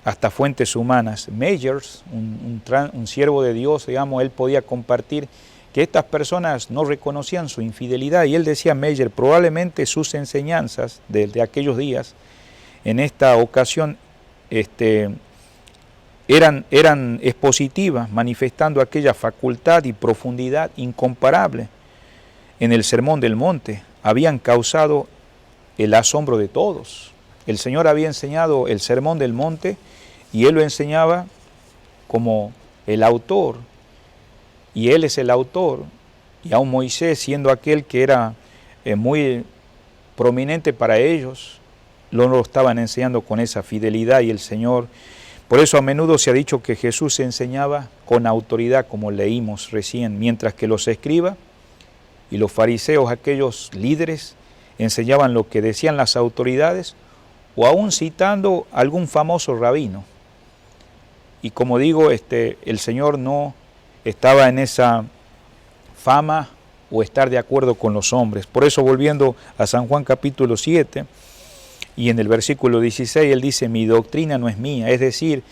hasta fuentes humanas. Meyers, un siervo de Dios, digamos, él podía compartir que estas personas no reconocían su infidelidad. Y él decía, Meyer, probablemente sus enseñanzas de aquellos días, en esta ocasión, eran expositivas, manifestando aquella facultad y profundidad incomparable en el Sermón del Monte. Habían causado el asombro de todos. El Señor había enseñado el Sermón del Monte y Él lo enseñaba como el autor, y Él es el autor, y aún Moisés, siendo aquel que era muy prominente para ellos, lo estaban enseñando con esa fidelidad. Y el Señor, por eso a menudo se ha dicho que Jesús enseñaba con autoridad, como leímos recién, mientras que los escribas y los fariseos, aquellos líderes, enseñaban lo que decían las autoridades, o aún citando algún famoso rabino. Y como digo, el Señor no estaba en esa fama o estar de acuerdo con los hombres. Por eso, volviendo a San Juan capítulo 7, y en el versículo 16, Él dice, mi doctrina no es mía, es decir,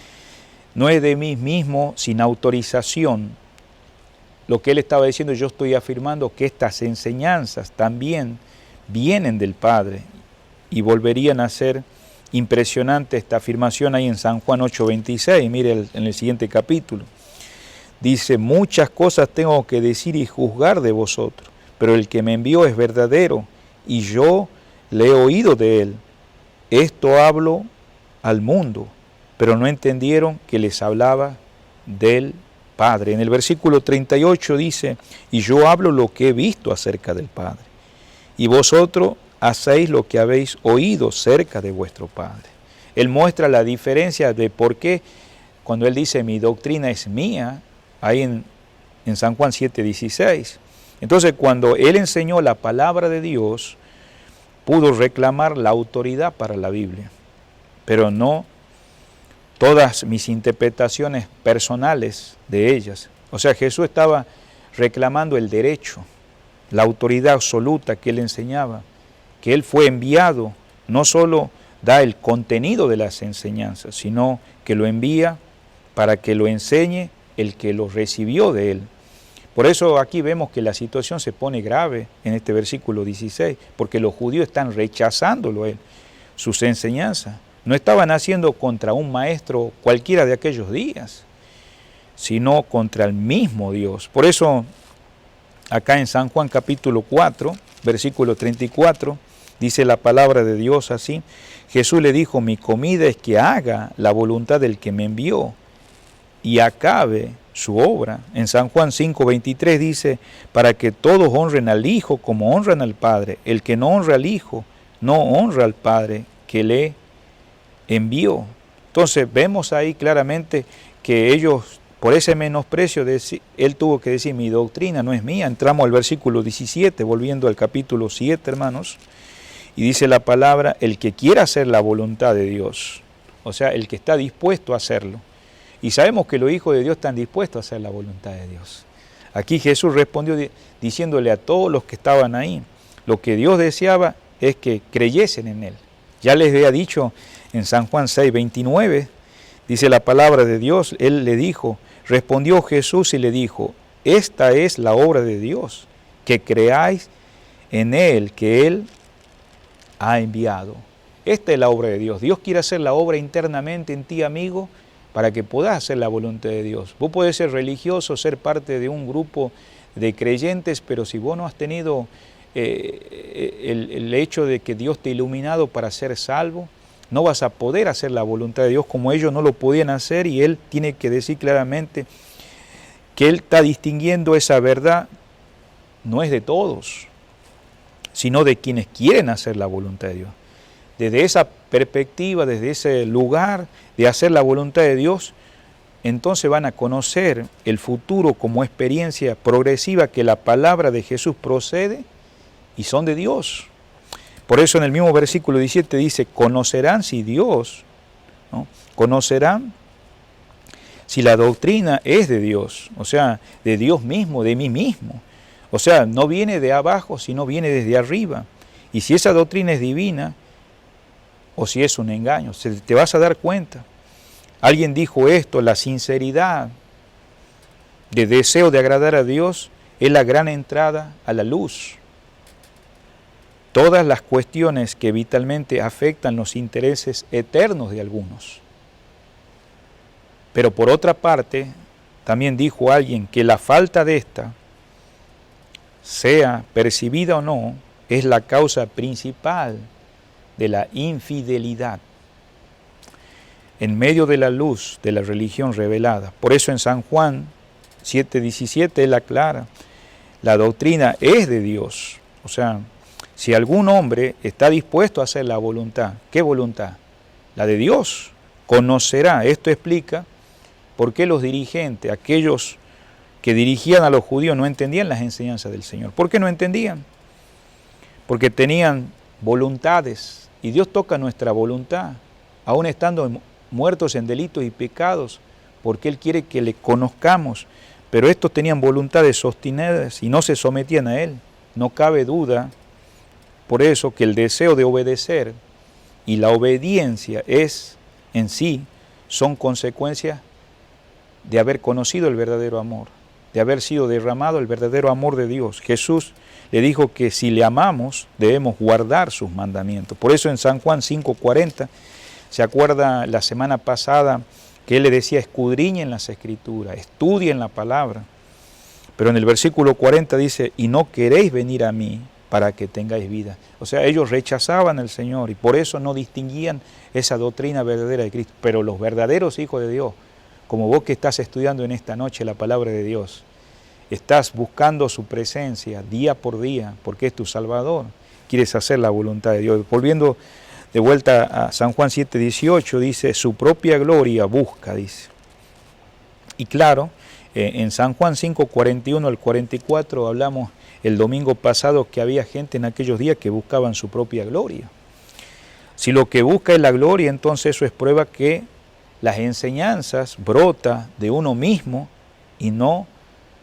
no es de mí mismo sin autorización. Lo que Él estaba diciendo, yo estoy afirmando que estas enseñanzas también vienen del Padre, y volverían a ser impresionante esta afirmación ahí en San Juan 8:26, mire en el siguiente capítulo. Dice, muchas cosas tengo que decir y juzgar de vosotros, pero el que me envió es verdadero, y yo le he oído de él. Esto hablo al mundo, pero no entendieron que les hablaba del Padre. En el versículo 38 dice, y yo hablo lo que he visto acerca del Padre, y vosotros hacéis lo que habéis oído cerca de vuestro Padre. Él muestra la diferencia de por qué cuando Él dice mi doctrina es mía, ahí en San Juan 7:16. Entonces cuando Él enseñó la palabra de Dios, pudo reclamar la autoridad para la Biblia, pero no todas mis interpretaciones personales de ellas. O sea, Jesús estaba reclamando el derecho, la autoridad absoluta que Él enseñaba, que Él fue enviado, no solo da el contenido de las enseñanzas, sino que lo envía para que lo enseñe el que lo recibió de Él. Por eso aquí vemos que la situación se pone grave en este versículo 16, porque los judíos están rechazándolo a Él, sus enseñanzas. No estaban haciendo contra un maestro cualquiera de aquellos días, sino contra el mismo Dios. Por eso acá en San Juan capítulo 4, versículo 34, dice la palabra de Dios así, Jesús le dijo, mi comida es que haga la voluntad del que me envió y acabe su obra. En San Juan 5:23 dice, para que todos honren al Hijo como honran al Padre. El que no honra al Hijo, no honra al Padre que le envió. Entonces vemos ahí claramente que ellos, por ese menosprecio, Él tuvo que decir, mi doctrina no es mía. Entramos al versículo 17, volviendo al capítulo 7, hermanos, y dice la palabra, el que quiera hacer la voluntad de Dios, o sea, el que está dispuesto a hacerlo. Y sabemos que los hijos de Dios están dispuestos a hacer la voluntad de Dios. Aquí Jesús respondió diciéndole a todos los que estaban ahí, lo que Dios deseaba es que creyesen en Él. Ya les había dicho en San Juan 6:29, dice la palabra de Dios, Él le dijo, respondió Jesús y le dijo, esta es la obra de Dios, que creáis en Él, que Él ha enviado. Esta es la obra de Dios. Dios quiere hacer la obra internamente en ti, amigo, para que puedas hacer la voluntad de Dios. Vos podés ser religioso, ser parte de un grupo de creyentes, pero si vos no has tenido el hecho de que Dios te ha iluminado para ser salvo, no vas a poder hacer la voluntad de Dios como ellos no lo podían hacer, y Él tiene que decir claramente que Él está distinguiendo esa verdad, no es de todos, sino de quienes quieren hacer la voluntad de Dios. Desde esa perspectiva, desde ese lugar de hacer la voluntad de Dios, entonces van a conocer el futuro como experiencia progresiva que la palabra de Jesús procede y son de Dios. Por eso en el mismo versículo 17 dice, conocerán si Dios, ¿no? Conocerán si la doctrina es de Dios, o sea, de Dios mismo, de mí mismo. O sea, no viene de abajo, sino viene desde arriba. Y si esa doctrina es divina, o si es un engaño, te vas a dar cuenta. Alguien dijo esto, la sinceridad de deseo de agradar a Dios es la gran entrada a la luz. Todas las cuestiones que vitalmente afectan los intereses eternos de algunos. Pero por otra parte, también dijo alguien que la falta de esta, sea percibida o no, es la causa principal de la infidelidad en medio de la luz de la religión revelada. Por eso en San Juan 7:17 él aclara, la doctrina es de Dios. O sea, si algún hombre está dispuesto a hacer la voluntad, ¿qué voluntad? La de Dios. Conocerá. Esto explica por qué los dirigentes, aquellos que dirigían a los judíos, no entendían las enseñanzas del Señor. ¿Por qué no entendían? Porque tenían voluntades y Dios toca nuestra voluntad, aún estando muertos en delitos y pecados, porque Él quiere que le conozcamos. Pero estos tenían voluntades sostenidas y no se sometían a Él. No cabe duda, por eso, que el deseo de obedecer y la obediencia es en sí, son consecuencias de haber conocido el verdadero amor, de haber sido derramado el verdadero amor de Dios. Jesús le dijo que si le amamos, debemos guardar sus mandamientos. Por eso en San Juan 5:40, ¿se acuerda la semana pasada que Él le decía, escudriñen las Escrituras, estudien la palabra? Pero en el versículo 40 dice, y no queréis venir a mí para que tengáis vida. O sea, ellos rechazaban al Señor y por eso no distinguían esa doctrina verdadera de Cristo. Pero los verdaderos hijos de Dios, como vos que estás estudiando en esta noche la palabra de Dios, estás buscando su presencia día por día, porque es tu Salvador, quieres hacer la voluntad de Dios. Volviendo de vuelta a San Juan 7:18, dice, su propia gloria busca, dice. Y claro, en San Juan 5:41 al 44 hablamos el domingo pasado que había gente en aquellos días que buscaban su propia gloria. Si lo que busca es la gloria, entonces eso es prueba que las enseñanzas brotan de uno mismo y no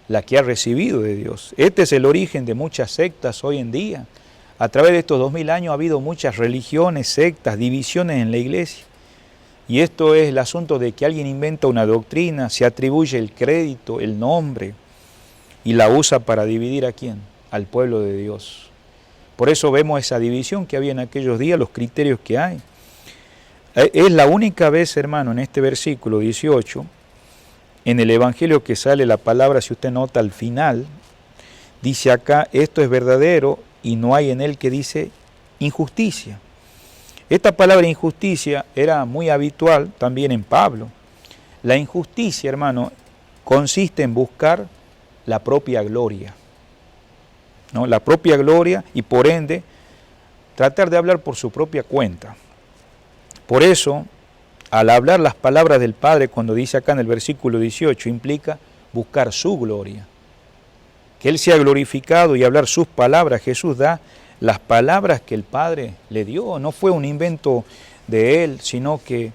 la que ha recibido de Dios. Este es el origen de muchas sectas hoy en día. A través de estos 2000 años ha habido muchas religiones, sectas, divisiones en la iglesia. Y esto es el asunto de que alguien inventa una doctrina, se atribuye el crédito, el nombre, y la usa para dividir ¿a quién? Al pueblo de Dios. Por eso vemos esa división que había en aquellos días, los criterios que hay. Es la única vez, hermano, en este versículo 18, en el Evangelio que sale la palabra, si usted nota al final, dice acá, esto es verdadero y no hay en él que dice injusticia. Esta palabra injusticia era muy habitual también en Pablo. La injusticia, hermano, consiste en buscar la propia gloria, ¿no? La propia gloria y por ende tratar de hablar por su propia cuenta. Por eso, al hablar las palabras del Padre, cuando dice acá en el versículo 18, implica buscar su gloria. Que Él sea glorificado y hablar sus palabras. Jesús da las palabras que el Padre le dio. No fue un invento de Él, sino que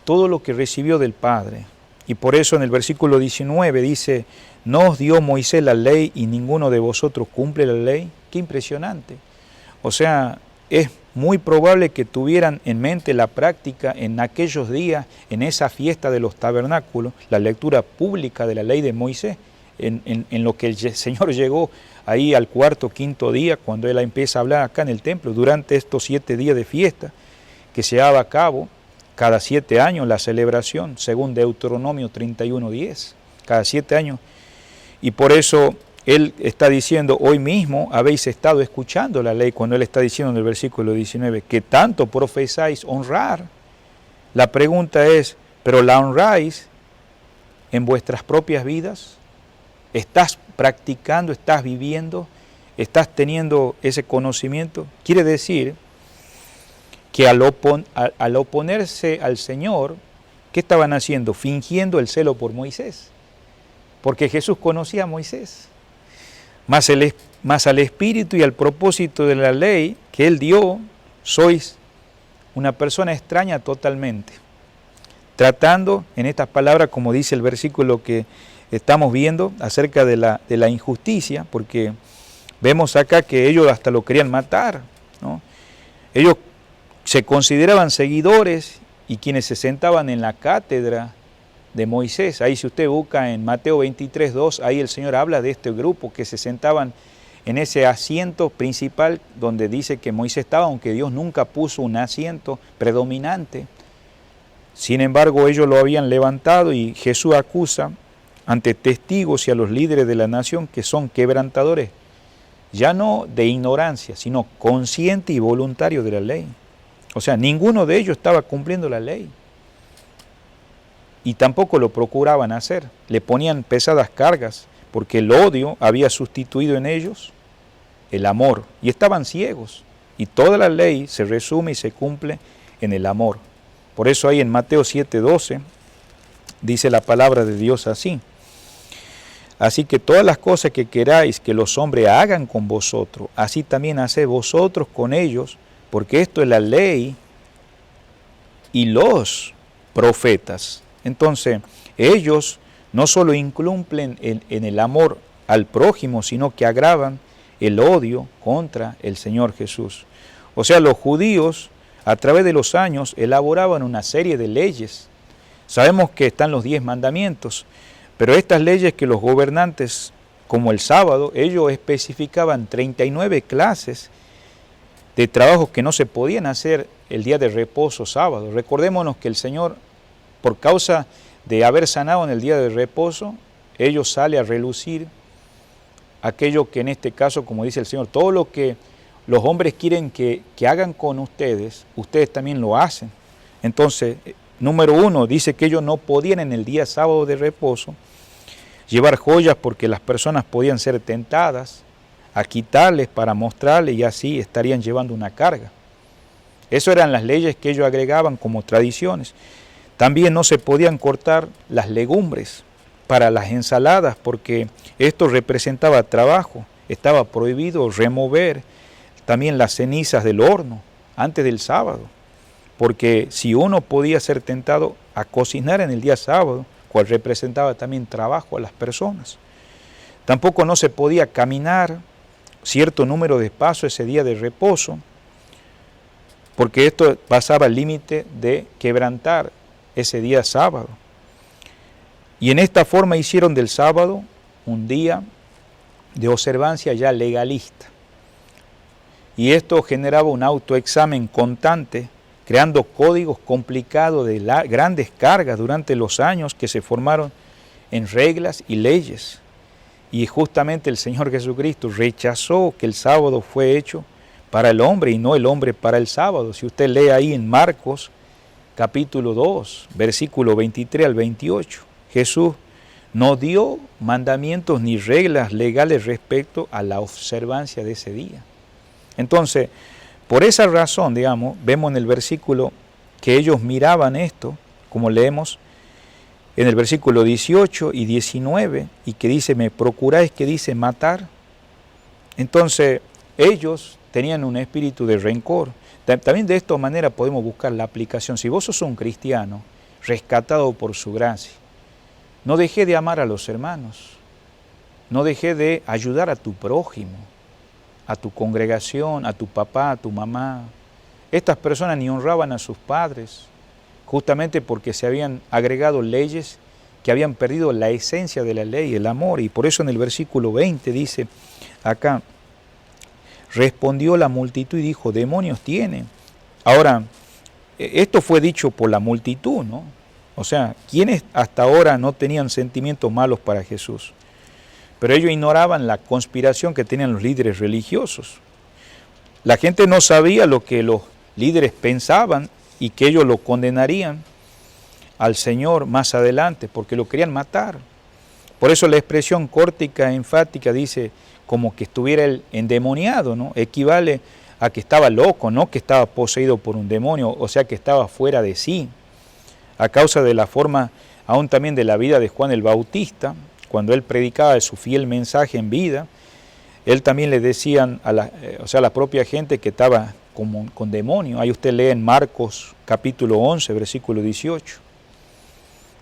todo lo que recibió del Padre. Y por eso en el versículo 19 dice, ¿no os dio Moisés la ley y ninguno de vosotros cumple la ley? ¡Qué impresionante! O sea, es muy probable que tuvieran en mente la práctica en aquellos días, en esa fiesta de los tabernáculos, la lectura pública de la ley de Moisés, en lo que el Señor llegó ahí al cuarto, quinto día, cuando Él empieza a hablar acá en el templo, durante estos 7 días de fiesta, que se llevaba a cabo cada 7 años la celebración, según Deuteronomio 31:10, cada 7 años. Y por eso Él está diciendo, hoy mismo habéis estado escuchando la ley, cuando Él está diciendo en el versículo 19, que tanto profesáis honrar. La pregunta es, ¿pero la honráis en vuestras propias vidas? ¿Estás practicando, estás viviendo, estás teniendo ese conocimiento? Quiere decir que al oponerse al Señor, ¿qué estaban haciendo? Fingiendo el celo por Moisés. Porque Jesús conocía a Moisés. Más al espíritu y al propósito de la ley que Él dio, sois una persona extraña totalmente. Tratando, en estas palabras, como dice el versículo que estamos viendo, acerca de la injusticia, porque vemos acá que ellos hasta lo querían matar, ¿no? Ellos se consideraban seguidores y quienes se sentaban en la cátedra de Moisés. Ahí si usted busca en Mateo 23:2, ahí el Señor habla de este grupo que se sentaban en ese asiento principal donde dice que Moisés estaba, aunque Dios nunca puso un asiento predominante. Sin embargo, ellos lo habían levantado y Jesús acusa ante testigos y a los líderes de la nación que son quebrantadores, ya no de ignorancia, sino consciente y voluntario de la ley. O sea, ninguno de ellos estaba cumpliendo la ley. Y tampoco lo procuraban hacer. Le ponían pesadas cargas, porque el odio había sustituido en ellos el amor. Y estaban ciegos. Y toda la ley se resume y se cumple en el amor. Por eso ahí en Mateo 7:12 dice la palabra de Dios así. Así que todas las cosas que queráis que los hombres hagan con vosotros, así también haced vosotros con ellos, porque esto es la ley y los profetas. Entonces, ellos no solo incumplen en el amor al prójimo, sino que agravan el odio contra el Señor Jesús. O sea, los judíos a través de los años elaboraban una serie de leyes. Sabemos que están los 10 mandamientos, pero estas leyes que los gobernantes, como el sábado, ellos especificaban 39 clases de trabajos que no se podían hacer el día de reposo sábado. Recordémonos que el Señor, por causa de haber sanado en el día de reposo, ellos sale a relucir aquello que en este caso, como dice el Señor, todo lo que los hombres quieren que hagan con ustedes, ustedes también lo hacen. Entonces, número 1, dice que ellos no podían en el día sábado de reposo llevar joyas porque las personas podían ser tentadas a quitarles para mostrarles y así estarían llevando una carga. Eso eran las leyes que ellos agregaban como tradiciones. También no se podían cortar las legumbres para las ensaladas porque esto representaba trabajo. Estaba prohibido remover también las cenizas del horno antes del sábado, porque si uno podía ser tentado a cocinar en el día sábado, cual representaba también trabajo a las personas. Tampoco no se podía caminar cierto número de pasos ese día de reposo, porque esto pasaba el límite de quebrantar ese día sábado. Y en esta forma hicieron del sábado un día de observancia ya legalista. Y esto generaba un autoexamen constante, creando códigos complicados de grandes cargas durante los años que se formaron en reglas y leyes. Y justamente el Señor Jesucristo rechazó que el sábado fue hecho para el hombre y no el hombre para el sábado. Si usted lee ahí en Marcos capítulo 2, versículo 23 al 28, Jesús no dio mandamientos ni reglas legales respecto a la observancia de ese día. Entonces, por esa razón, digamos, vemos en el versículo que ellos miraban esto, como leemos en el versículo 18 y 19, y que dice, me procuráis, que dice matar. Entonces, ellos tenían un espíritu de rencor. También de esta manera podemos buscar la aplicación. Si vos sos un cristiano, rescatado por su gracia, no dejé de amar a los hermanos, no dejé de ayudar a tu prójimo, a tu congregación, a tu papá, a tu mamá. Estas personas ni honraban a sus padres, justamente porque se habían agregado leyes que habían perdido la esencia de la ley, el amor. Y por eso en el versículo 20 dice acá, respondió la multitud y dijo, demonios tiene. Ahora, esto fue dicho por la multitud, ¿no? O sea, ¿quiénes hasta ahora no tenían sentimientos malos para Jesús? Pero ellos ignoraban la conspiración que tenían los líderes religiosos. La gente no sabía lo que los líderes pensaban y que ellos lo condenarían al Señor más adelante, porque lo querían matar. Por eso la expresión córtica, enfática, dice como que estuviera él endemoniado, ¿no? Equivale a que estaba loco, no que estaba poseído por un demonio, o sea que estaba fuera de sí. A causa de la forma, aún también de la vida de Juan el Bautista, cuando él predicaba su fiel mensaje en vida, él también le decían a la propia gente que estaba con demonio. Ahí usted lee en Marcos capítulo 11, versículo 18.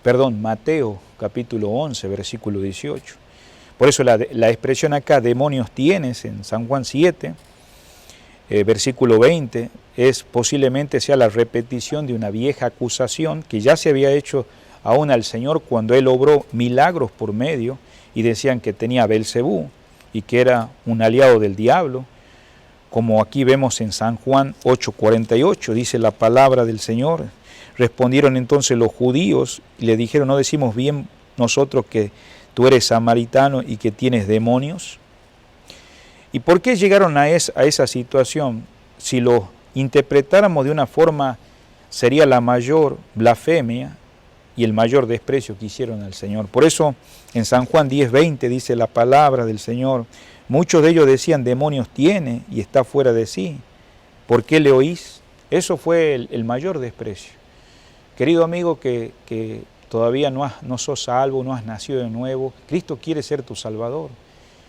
Perdón, Mateo capítulo 11, versículo 18. Por eso la expresión acá, demonios tienes, en San Juan 7, versículo 20, posiblemente sea la repetición de una vieja acusación que ya se había hecho aún al Señor cuando Él obró milagros por medio y decían que tenía Belcebú y que era un aliado del diablo, como aquí vemos en San Juan 8:48, dice la palabra del Señor. Respondieron entonces los judíos y le dijeron, ¿no decimos bien nosotros que tú eres samaritano y que tienes demonios? ¿Y por qué llegaron a esa situación? Si lo interpretáramos de una forma, sería la mayor blasfemia y el mayor desprecio que hicieron al Señor. Por eso en San Juan 10:20 dice la palabra del Señor, muchos de ellos decían, demonios tiene y está fuera de sí. ¿Por qué le oís? Eso fue el mayor desprecio. Querido amigo que todavía no sos salvo, no has nacido de nuevo, Cristo quiere ser tu Salvador.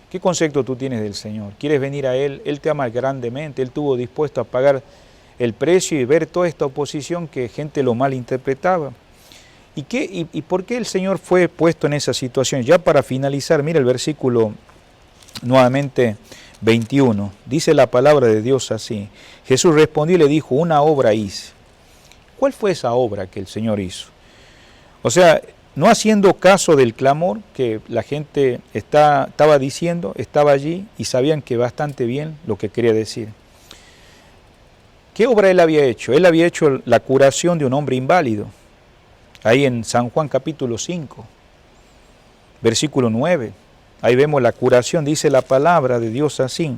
¿Qué concepto tú tienes del Señor? ¿Quieres venir a Él? Él te ama grandemente, Él estuvo dispuesto a pagar el precio y ver toda esta oposición que gente lo malinterpretaba. ¿Y por qué el Señor fue puesto en esa situación? Ya para finalizar, mira el versículo nuevamente 21. Dice la palabra de Dios así. Jesús respondió y le dijo, una obra hice. ¿Cuál fue esa obra que el Señor hizo? O sea, no haciendo caso del clamor que la gente estaba diciendo, estaba allí y sabían que bastante bien lo que quería decir. ¿Qué obra Él había hecho? Él había hecho la curación de un hombre inválido. Ahí en San Juan capítulo 5, versículo 9. Ahí vemos la curación, dice la palabra de Dios así.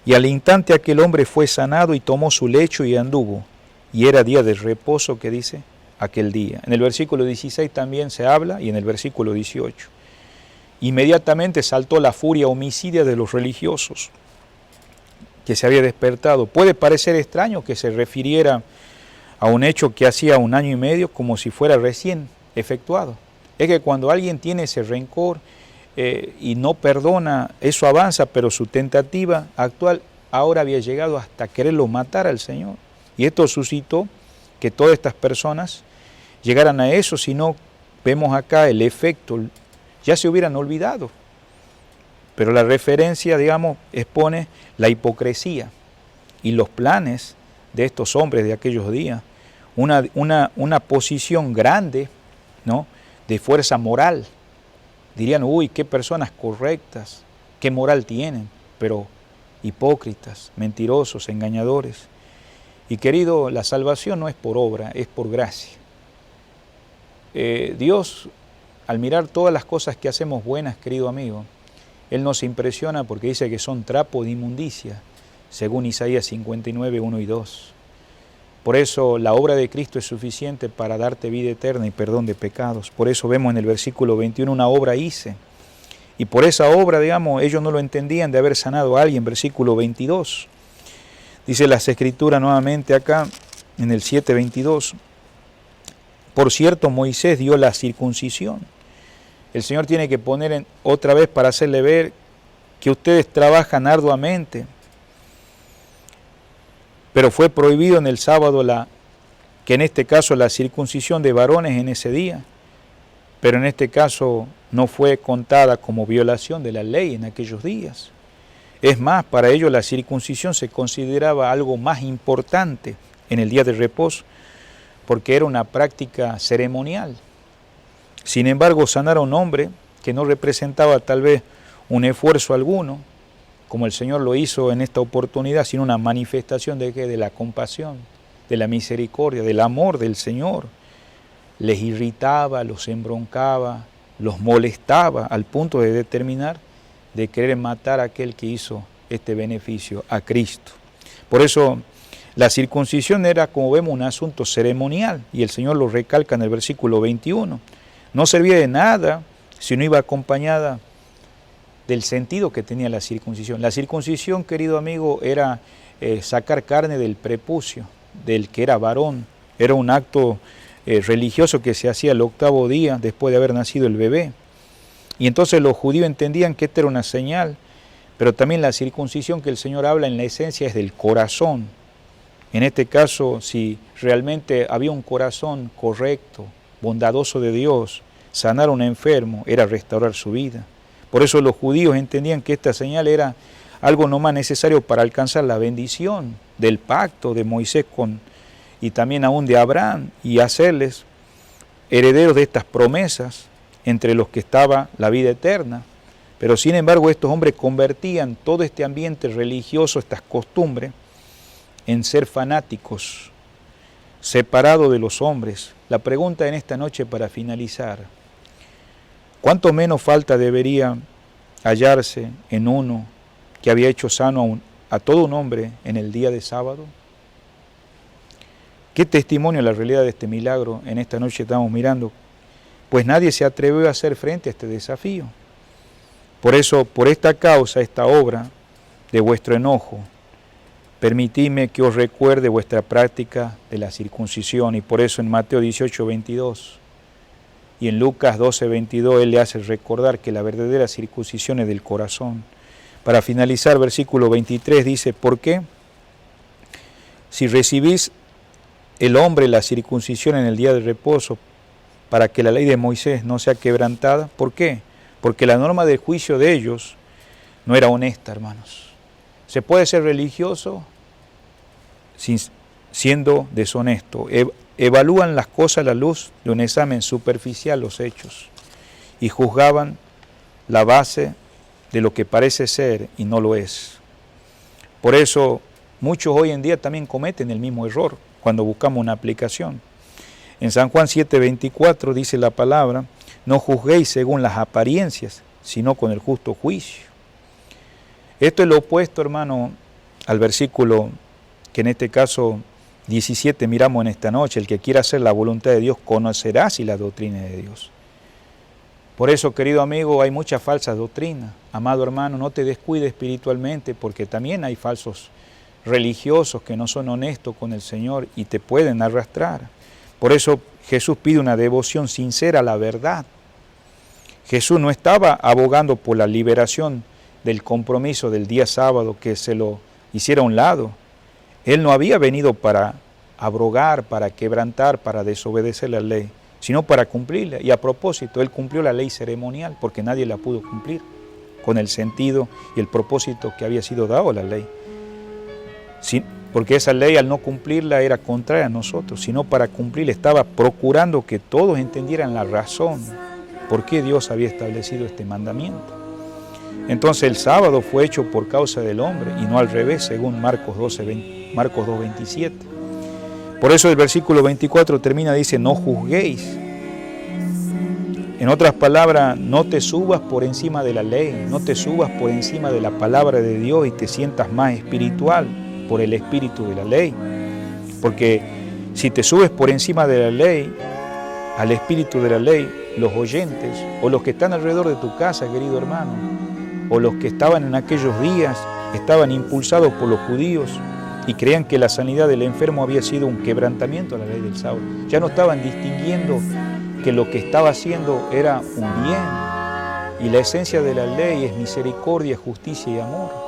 Y al instante aquel hombre fue sanado y tomó su lecho y anduvo. Y era día de reposo, que dice, aquel día. En el versículo 16 también se habla y en el versículo 18. Inmediatamente saltó la furia homicida de los religiosos que se había despertado. Puede parecer extraño que se refiriera a un hecho que hacía 1 año y medio como si fuera recién efectuado. Es que cuando alguien tiene ese rencor y no perdona, eso avanza, pero su tentativa actual ahora había llegado hasta quererlo matar al Señor. Y esto suscitó que todas estas personas llegaran a eso, si no vemos acá el efecto, ya se hubieran olvidado. Pero la referencia, digamos, expone la hipocresía y los planes de estos hombres de aquellos días, una posición grande, ¿no?, de fuerza moral. Dirían, uy, qué personas correctas, qué moral tienen, pero hipócritas, mentirosos, engañadores. Y querido, la salvación no es por obra, es por gracia. Dios, al mirar todas las cosas que hacemos buenas, querido amigo, Él nos impresiona porque dice que son trapo de inmundicia, según Isaías 59, 1 y 2. Por eso la obra de Cristo es suficiente para darte vida eterna y perdón de pecados. Por eso vemos en el versículo 21, una obra hice. Y por esa obra, digamos, ellos no lo entendían de haber sanado a alguien. Versículo 22. Dice las Escrituras nuevamente acá, en el 7:22. Por cierto, Moisés dio la circuncisión. El Señor tiene que poner otra vez para hacerle ver que ustedes trabajan arduamente. Pero fue prohibido en el sábado que en este caso la circuncisión de varones en ese día. Pero en este caso no fue contada como violación de la ley en aquellos días. Es más, para ellos la circuncisión se consideraba algo más importante en el día de reposo, porque era una práctica ceremonial. Sin embargo, sanar a un hombre que no representaba tal vez un esfuerzo alguno, como el Señor lo hizo en esta oportunidad, sino una manifestación de la compasión, de la misericordia, del amor del Señor. Les irritaba, los embroncaba, los molestaba al punto de determinar de querer matar a aquel que hizo este beneficio, a Cristo. Por eso la circuncisión era, como vemos, un asunto ceremonial, y el Señor lo recalca en el versículo 21. No servía de nada si no iba acompañada del sentido que tenía la circuncisión. La circuncisión, querido amigo, era sacar carne del prepucio, del que era varón. Era un acto religioso que se hacía el 8º día después de haber nacido el bebé. Y entonces los judíos entendían que esta era una señal, pero también la circuncisión que el Señor habla en la esencia es del corazón. En este caso, si realmente había un corazón correcto, bondadoso de Dios, sanar a un enfermo era restaurar su vida. Por eso los judíos entendían que esta señal era algo no más necesario para alcanzar la bendición del pacto de Moisés y también aún de Abraham, y hacerles herederos de estas promesas, entre los que estaba la vida eterna. Pero sin embargo estos hombres convertían todo este ambiente religioso, estas costumbres, en ser fanáticos, separados de los hombres. La pregunta en esta noche para finalizar: ¿cuánto menos falta debería hallarse en uno que había hecho sano a todo un hombre en el día de sábado? ¿Qué testimonio la realidad de este milagro en esta noche estamos mirando? Pues nadie se atrevió a hacer frente a este desafío. Por eso, por esta causa, esta obra de vuestro enojo, permitidme que os recuerde vuestra práctica de la circuncisión. Y por eso en Mateo 18, 22 y en Lucas 12, 22, Él le hace recordar que la verdadera circuncisión es del corazón. Para finalizar, versículo 23 dice: ¿por qué? Si recibís el hombre la circuncisión en el día de reposo, para que la ley de Moisés no sea quebrantada. ¿Por qué? Porque la norma del juicio de ellos no era honesta, hermanos. Se puede ser religioso siendo deshonesto. Evalúan las cosas a la luz de un examen superficial, los hechos, y juzgaban la base de lo que parece ser y no lo es. Por eso muchos hoy en día también cometen el mismo error cuando buscamos una aplicación. En San Juan 7:24 dice la palabra: no juzguéis según las apariencias, sino con el justo juicio. Esto es lo opuesto, hermano, al versículo que en este caso 17 miramos en esta noche: el que quiera hacer la voluntad de Dios conocerá si la doctrina es de Dios. Por eso, querido amigo, hay muchas falsas doctrinas. Amado hermano, no te descuides espiritualmente, porque también hay falsos religiosos que no son honestos con el Señor y te pueden arrastrar. Por eso Jesús pide una devoción sincera a la verdad. Jesús no estaba abogando por la liberación del compromiso del día sábado, que se lo hiciera a un lado. Él no había venido para abrogar, para quebrantar, para desobedecer la ley, sino para cumplirla. Y a propósito, Él cumplió la ley ceremonial porque nadie la pudo cumplir con el sentido y el propósito que había sido dado a la ley. Porque esa ley, al no cumplirla, era contraria a nosotros, sino para cumplirla estaba procurando que todos entendieran la razón por qué Dios había establecido este mandamiento. Entonces el sábado fue hecho por causa del hombre y no al revés, según Marcos 2:27. Por eso el versículo 24 termina, dice: no juzguéis. En otras palabras, no te subas por encima de la ley, no te subas por encima de la palabra de Dios y te sientas más espiritual por el espíritu de la ley. Porque si te subes por encima de la ley, al espíritu de la ley, los oyentes o los que están alrededor de tu casa, querido hermano, o los que estaban en aquellos días, estaban impulsados por los judíos y creían que la sanidad del enfermo había sido un quebrantamiento a la ley del sábado. Ya no estaban distinguiendo que lo que estaba haciendo era un bien, y la esencia de la ley es misericordia, justicia y amor.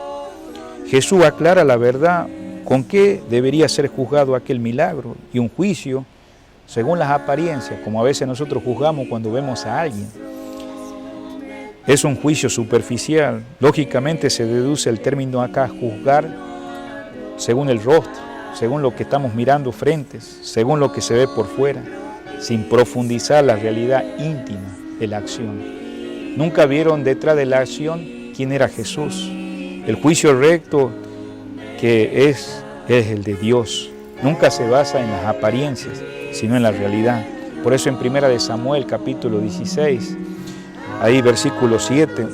Jesús aclara la verdad con qué debería ser juzgado aquel milagro, y un juicio según las apariencias, como a veces nosotros juzgamos cuando vemos a alguien. Es un juicio superficial. Lógicamente se deduce el término acá, juzgar, según el rostro, según lo que estamos mirando frentes, según lo que se ve por fuera, sin profundizar la realidad íntima de la acción. Nunca vieron detrás de la acción quién era Jesús. El juicio recto que es el de Dios. Nunca se basa en las apariencias, sino en la realidad. Por eso en 1 Samuel capítulo 16, ahí versículo 7,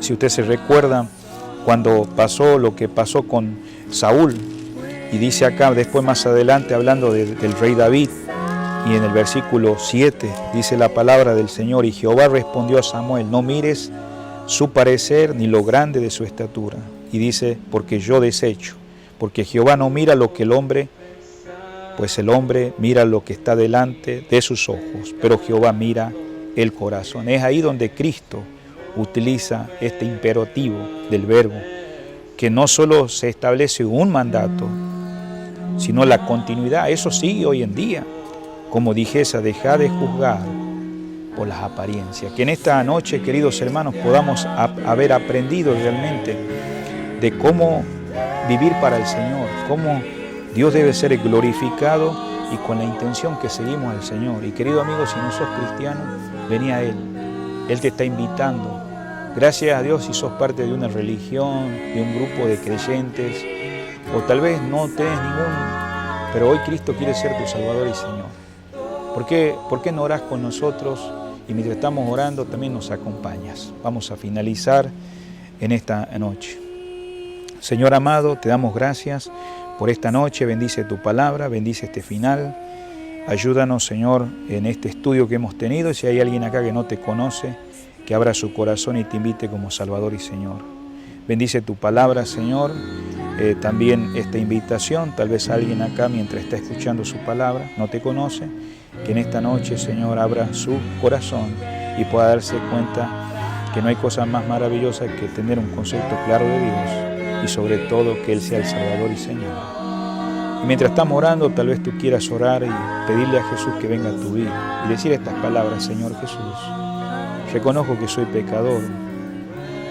si usted se recuerda, cuando pasó lo que pasó con Saúl, y dice acá, después más adelante, hablando del rey David, y en el versículo 7, dice la palabra del Señor: y Jehová respondió a Samuel: no mires su parecer ni lo grande de su estatura. Y dice: porque yo desecho, porque Jehová no mira lo que el hombre, pues el hombre mira lo que está delante de sus ojos, pero Jehová mira el corazón. Es ahí donde Cristo utiliza este imperativo del verbo, que no solo se establece un mandato, sino la continuidad. Eso sigue hoy en día. Como dijese, deja de juzgar por las apariencias. Que en esta noche, queridos hermanos, podamos haber aprendido realmente de cómo vivir para el Señor, cómo Dios debe ser glorificado y con la intención que seguimos al Señor. Y querido amigo, si no sos cristiano, vení a Él. Él te está invitando. Gracias a Dios si sos parte de una religión, de un grupo de creyentes, o tal vez no tenés ninguno, pero hoy Cristo quiere ser tu Salvador y Señor. ¿Por qué no orás con nosotros? Y mientras estamos orando también nos acompañas. Vamos a finalizar en esta noche. Señor amado, te damos gracias por esta noche. Bendice tu palabra, bendice este final. Ayúdanos, Señor, en este estudio que hemos tenido. Si hay alguien acá que no te conoce, que abra su corazón y te invite como Salvador y Señor. Bendice tu palabra, Señor. También esta invitación, tal vez alguien acá mientras está escuchando su palabra no te conoce, que en esta noche, Señor, abra su corazón y pueda darse cuenta que no hay cosa más maravillosa que tener un concepto claro de Dios y sobre todo que Él sea el Salvador y Señor. Y mientras estamos orando, tal vez tú quieras orar y pedirle a Jesús que venga a tu vida y decir estas palabras: Señor Jesús, reconozco que soy pecador,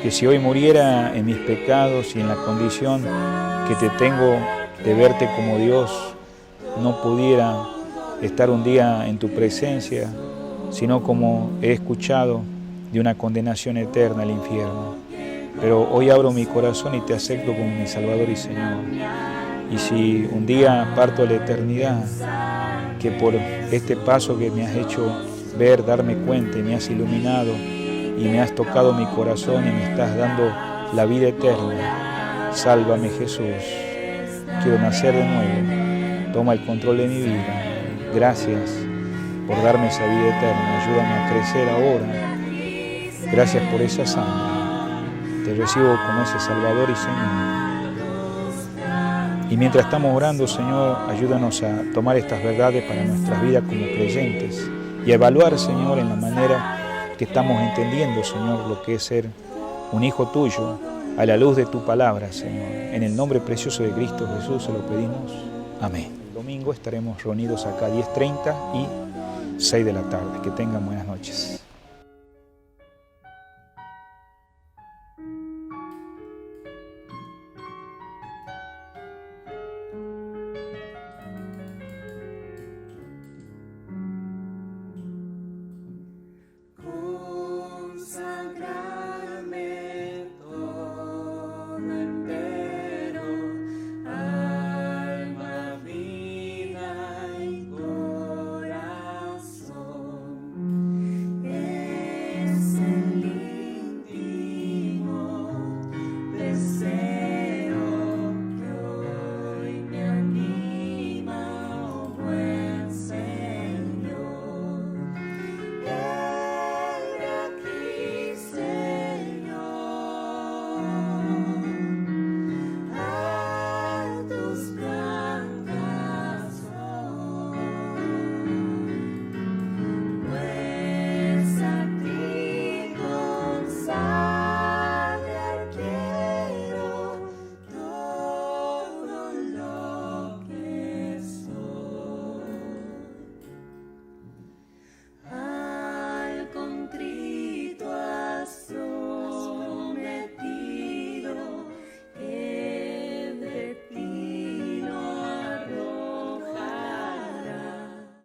que si hoy muriera en mis pecados y en la condición que te tengo de verte como Dios, no pudiera estar un día en tu presencia, sino como he escuchado, de una condenación eterna al infierno. Pero hoy abro mi corazón y te acepto como mi Salvador y Señor. Y si un día parto a la eternidad, que por este paso que me has hecho ver, darme cuenta y me has iluminado y me has tocado mi corazón y me estás dando la vida eterna, sálvame Jesús. Quiero nacer de nuevo. Toma el control de mi vida. Gracias por darme esa vida eterna. Ayúdame a crecer ahora. Gracias por esa sangre. Te recibo como ese Salvador y Señor. Y mientras estamos orando, Señor, ayúdanos a tomar estas verdades para nuestras vidas como creyentes y a evaluar, Señor, en la manera que estamos entendiendo, Señor, lo que es ser un hijo tuyo a la luz de tu palabra, Señor. En el nombre precioso de Cristo Jesús se lo pedimos. Amén. El domingo estaremos reunidos acá a 10:30 y 6 de la tarde. Que tengan buenas noches.